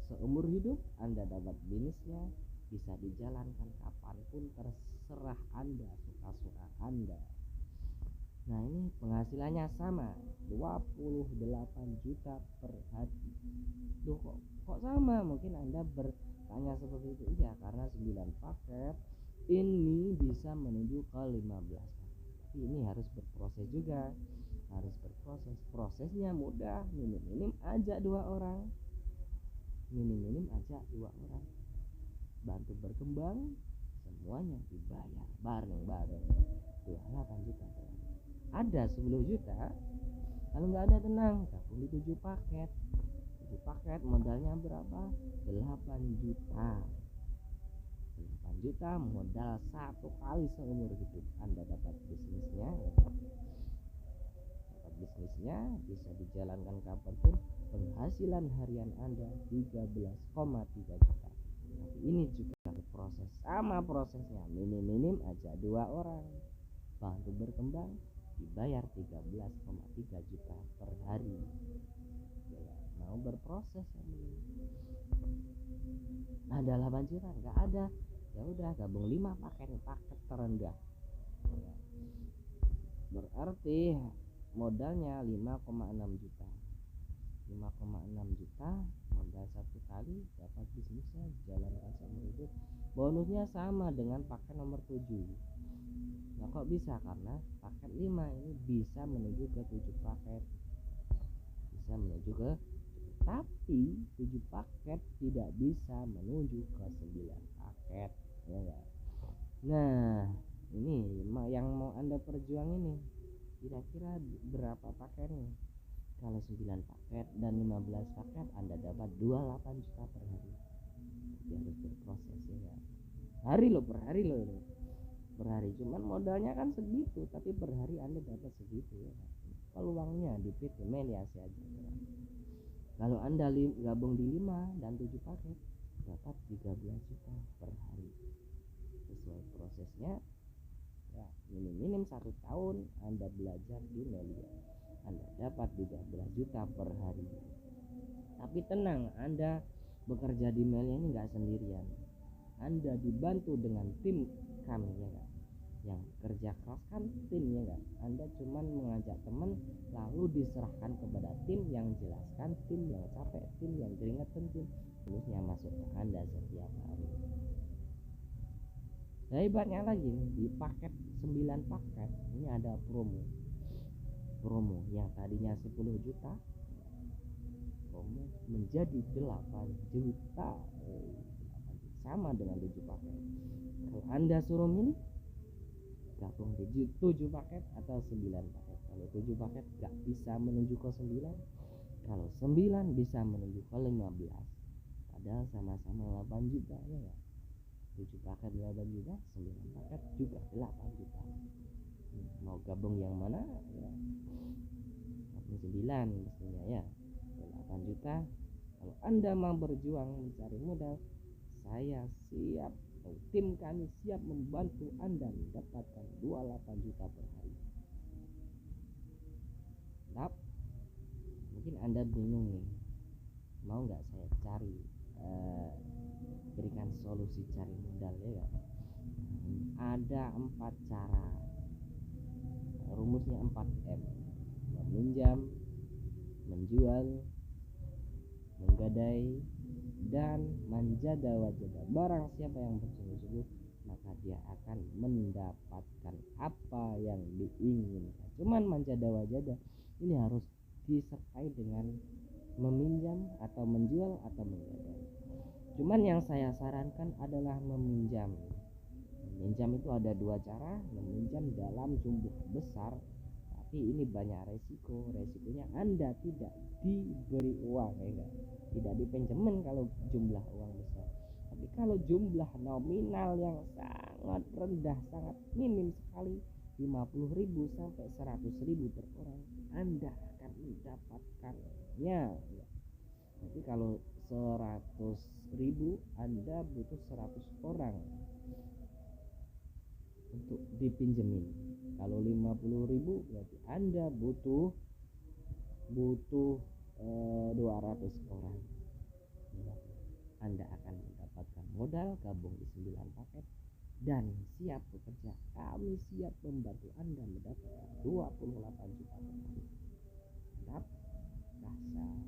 S1: seumur hidup. Anda dapat bonusnya, bisa dijalankan kapanpun, terserah Anda, suka-suka Anda. Nah, ini penghasilannya sama 28 juta per hari. Duh, kok sama? Mungkin Anda bertanya seperti itu. Iya, karena 9 paket ini bisa menuju ke 15 paket. Tapi ini harus berproses juga. Harus berproses. Prosesnya mudah. Minim-minim ajak 2 orang. Minim-minim ajak 2 orang. Bantu berkembang, semuanya dibayar bareng-bareng. 28 juta per hari. Ada 10 juta. Kalau nggak ada, tenang, gabung di 7 paket. 7 paket modalnya berapa? 8 juta. 8 juta modal 1 kali seumur hidup. Anda dapat bisnisnya ya. Dapat bisnisnya, bisa dijalankan kapanpun. Penghasilan harian Anda 13,3 juta. Tapi ini juga proses, sama prosesnya. Minim-minim ajak 2 orang, bantu berkembang, dibayar 13,3 juta per hari. Ya, mau berproses ini. Ada 8 juta, nggak ada, ya udah gabung 5 paket terendah. Ya. Berarti modalnya 5,6 juta. 5,6 juta modal satu kali dapat bisnisnya jalankan seumur hidup. Bonusnya sama dengan paket nomor 7. Nah kok bisa? Karena paket 5 ini bisa menuju ke 7 paket, bisa menuju ke, tapi 7 paket tidak bisa menuju ke 9 paket ya enggak? Nah ini yang mau Anda perjuang ini kira-kira berapa paketnya? Kalau 9 paket dan 15 paket Anda dapat 28 juta per hari. Jadi harus berproses ya. Hari loh, per hari loh ini. Per hari cuman modalnya kan segitu, tapi per hari Anda dapat segitu ya. Peluangnya di PT Meliasi aja. Kalau Anda gabung di 5 dan 7 paket dapat 13 juta per hari. Sesuai prosesnya ya, minim 1 tahun Anda belajar di Melia, Anda dapat 13 juta per hari. Tapi tenang, Anda bekerja di Melia ini nggak sendirian. Anda dibantu dengan tim kami ya kan, yang kerja keras kan tim ya kan. Anda cuman mengajak teman lalu diserahkan kepada tim yang jelaskan, tim yang capek, tim yang keringetan, tim bonusnya masuk ke Anda setiap hari. Nah hebatnya lagi nih, di paket 9 paket ini ada promo yang tadinya 10 juta promo menjadi 8 juta, sama dengan 7 paket. Kalau Anda suruh milih gabung di 7 paket atau 9 paket. Kalau 7 paket gak bisa menuju ke 9, kalau 9 bisa menuju ke 15, padahal sama-sama 8 juta ya gak? 7 paket 8 juta, 9 paket juga 8 juta. Mau gabung yang mana ya? 9 mestinya ya, 8 juta. Kalau Anda mau berjuang mencari modal, saya siap, tim kami siap membantu Anda mendapatkan 28 juta per hari. Nah, mungkin Anda bingung nih, mau nggak saya cari berikan solusi cari modal ya. Ada 4 cara, rumusnya 4M: meminjam, menjual, menggadai, dan manjada wajada. Barang siapa yang bersungguh-sungguh maka dia akan mendapatkan apa yang diinginkan. Cuman manjada wajada ini harus disertai dengan meminjam atau menjual atau menggadai. Cuman yang saya sarankan adalah meminjam. Meminjam itu ada 2 cara, meminjam dalam jumlah besar, tapi ini banyak resikonya Anda tidak diberi uang ya, tidak dipinjemin kalau jumlah uang besar. Tapi kalau jumlah nominal yang sangat rendah, sangat minim sekali, 50.000 sampai 100.000 per orang, Anda akan mendapatkannya. Jadi kalau 100.000 Anda butuh 100 orang untuk dipinjemin. Kalau 50.000 berarti Anda butuh 200 orang. Anda akan mendapatkan modal, gabung di 9 paket dan siap bekerja. Kami siap membantu Anda mendapatkan 28 juta per hari. Mantap, dahsyat.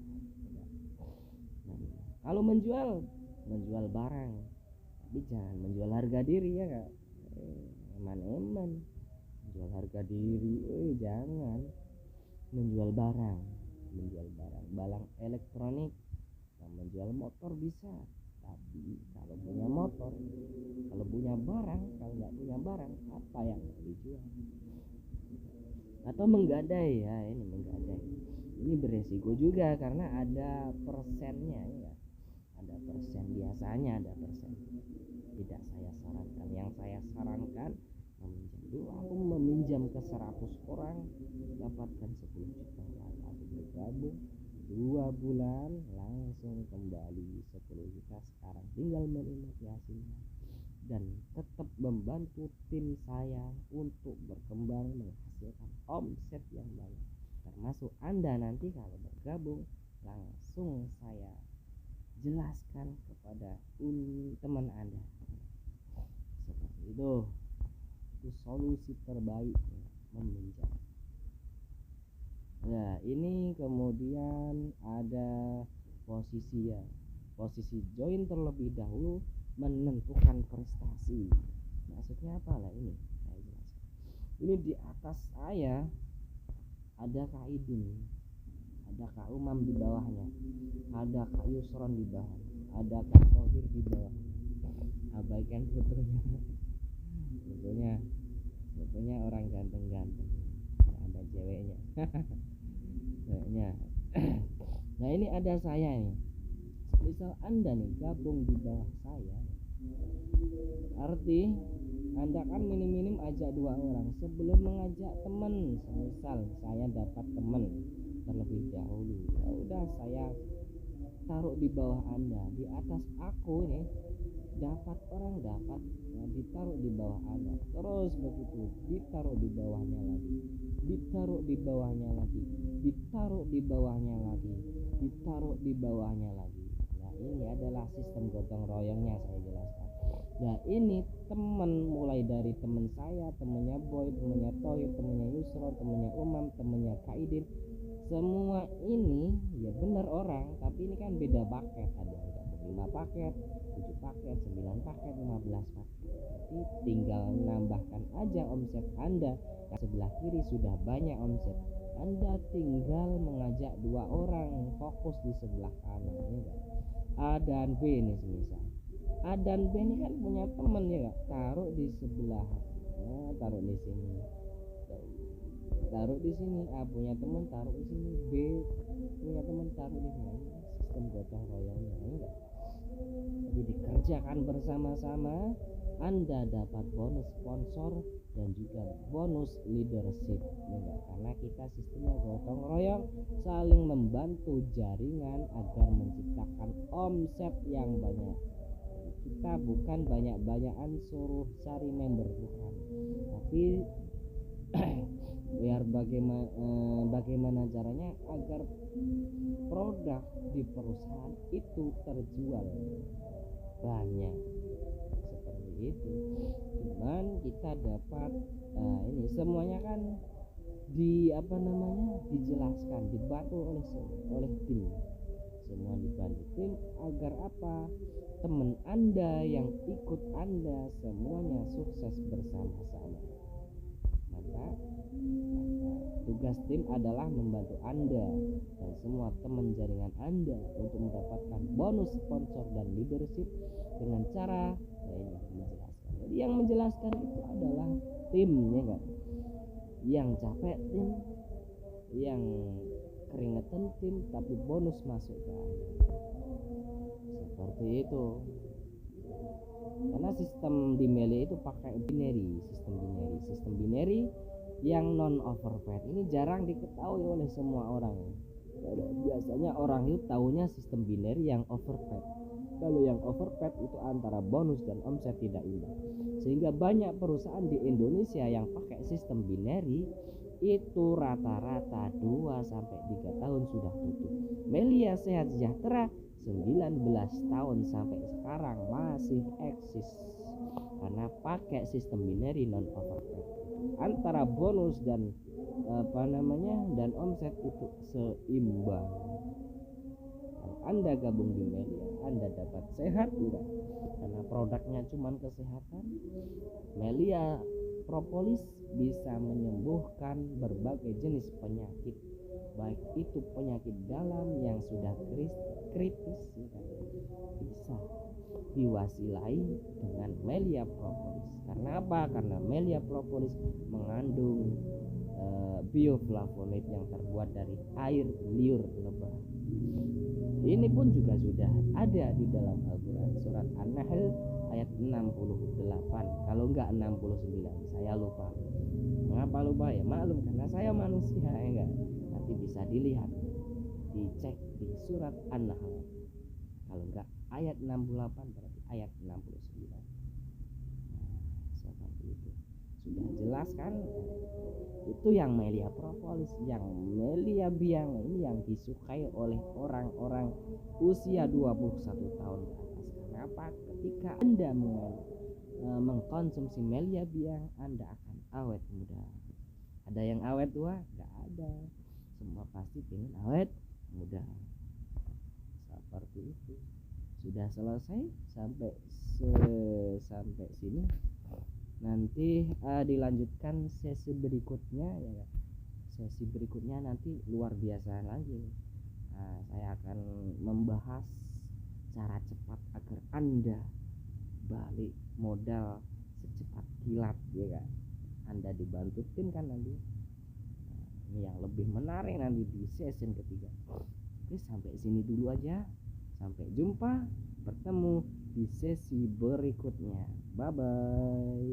S1: Kalau menjual barang, tapi jangan menjual harga diri ya kak. Eman menjual harga diri, jangan. Menjual barang elektronik. Menjual motor bisa, tapi kalau punya motor, kalau punya barang, kalau nggak punya barang apa yang mau dijual? Atau menggadai ya, ini menggadai ini beresiko juga karena ada persennya ya, ada persen, biasanya ada persen. Tidak saya sarankan, yang saya sarankan meminjam dulu. Aku meminjam ke 100 orang dapatkan 10 juta, aku bergabung 2 bulan langsung kembali 10 juta. Sekarang tinggal menikmati hasilnya dan tetap membantu tim saya untuk berkembang menghasilkan omset yang banyak. Termasuk Anda nanti kalau bergabung, langsung saya jelaskan kepada teman Anda seperti itu solusi terbaik meminjam. Nah, ini kemudian ada posisi ya. Posisi join terlebih dahulu menentukan prestasi. Maksudnya apa lah ini? Saya jelaskan. Ini di atas saya ada Kak Idin, ada Kak Umam di bawahnya, ada Kak Yusron di bawah, ada Kak Tohir di bawah. Abaikan fotonya. fotonya orang ganteng-ganteng. Ada ceweknya. Ceweknya. Nah, ini ada saya nih. Misal Anda nih gabung di bawah saya, arti Anda kan minim-minim ajak 2 orang sebelum mengajak teman. Misal saya dapat teman terlebih dahulu, ya udah saya taruh di bawah Anda. Di atas aku nih dapat orang, dapat ya, ditaruh di bawah Anda, terus begitu ditaruh di bawahnya lagi, ditaruh di bawahnya lagi, ditaruh di bawahnya lagi, ditaruh di bawahnya lagi. Nah, ini adalah sistem gotong royongnya saya jelaskan. Nah, ini teman, mulai dari teman saya, temannya Boy, temannya Tohir, temannya Yusron, temannya Umam, temannya Kaidin, semua ini ya benar orang, tapi ini kan beda paket. Ada yang dapat 5 paket, 7 paket, 9 paket, 15 paket. Jadi tinggal nambahkan aja omset Anda. Sebelah kiri sudah banyak omset, Anda tinggal mengajak 2 orang fokus di sebelah kanan ya. A dan B ini semisal A dan B ini kan punya temen ya, taruh di sebelah, nah, taruh di sini, taruh di sini. A punya teman taruh di sini, B punya teman taruh di sini. Sistem gotong royongnya enggak. Jadi dikerjakan bersama-sama, Anda dapat bonus sponsor dan juga bonus leadership enggak, karena kita sistemnya gotong royong, saling membantu jaringan agar menciptakan omset yang banyak. Kita bukan banyak-banyakan suruh cari member, bukan, tapi biar bagaimana caranya agar produk di perusahaan itu terjual banyak, seperti itu. Cuman kita dapat ini semuanya kan dijelaskan, dibantu oleh tim, semua dibantu tim agar apa, teman Anda yang ikut Anda semuanya sukses bersama-sama. Maka tugas tim adalah membantu Anda dan semua teman jaringan Anda untuk mendapatkan bonus sponsor dan leadership dengan cara ini menjelaskan. Jadi yang menjelaskan itu adalah timnya kan, yang capek tim, yang keringetan tim, tapi bonus masuk ke Anda. Seperti itu. Karena sistem di Meli itu pakai sistem binary yang non overpaid ini jarang diketahui oleh semua orang. Biasanya orang itu tahunya sistem binary yang overpaid. Kalau yang overpaid itu antara bonus dan omset tidak imbang. Sehingga banyak perusahaan di Indonesia yang pakai sistem binary itu rata-rata 2-3 tahun sudah tutup. Melia Sehat Sejahtera 19 tahun sampai sekarang masih eksis karena pakai sistem binary non overpaid. Antara bonus dan dan omset itu seimbang. Kalau Anda gabung di Melia, Anda dapat sehat enggak? Karena produknya cuma kesehatan. Melia Propolis bisa menyembuhkan berbagai jenis penyakit, baik itu penyakit dalam yang sudah kritis bisa diwasilai dengan Melia Propolis. Karena apa? Karena Melia Propolis mengandung bioflavonoid yang terbuat dari air liur lebah. Ini pun juga sudah ada di dalam Al-Quran, surat An-Nahl ayat 68, kalau enggak 69, saya lupa. Mengapa lupa ya? Maklum, karena saya manusia ya enggak. Nanti bisa dilihat, dicek di surat An-Nahl. Kalau enggak ayat 68 berarti ayat 69. Nah, seperti itu. Sudah jelas kan? Itu yang Melia Propolis. Yang Melia Biang ini yang disukai oleh orang-orang usia 21 tahun ke atas. Kenapa? Ketika Anda mengkonsumsi Melia Biang, Anda akan awet muda. Ada yang awet tua? Enggak ada. semua pasti pengen awet muda seperti itu. Sudah selesai sampai sini, nanti dilanjutkan sesi berikutnya ya. Sesi berikutnya nanti luar biasa lagi. Saya akan membahas cara cepat agar Anda balik modal secepat kilat ya kan. Anda dibantu tim kan nanti. Ini yang lebih menarik nanti di season ketiga. Oke, sampai sini dulu aja. Sampai jumpa, bertemu di sesi berikutnya. Bye bye.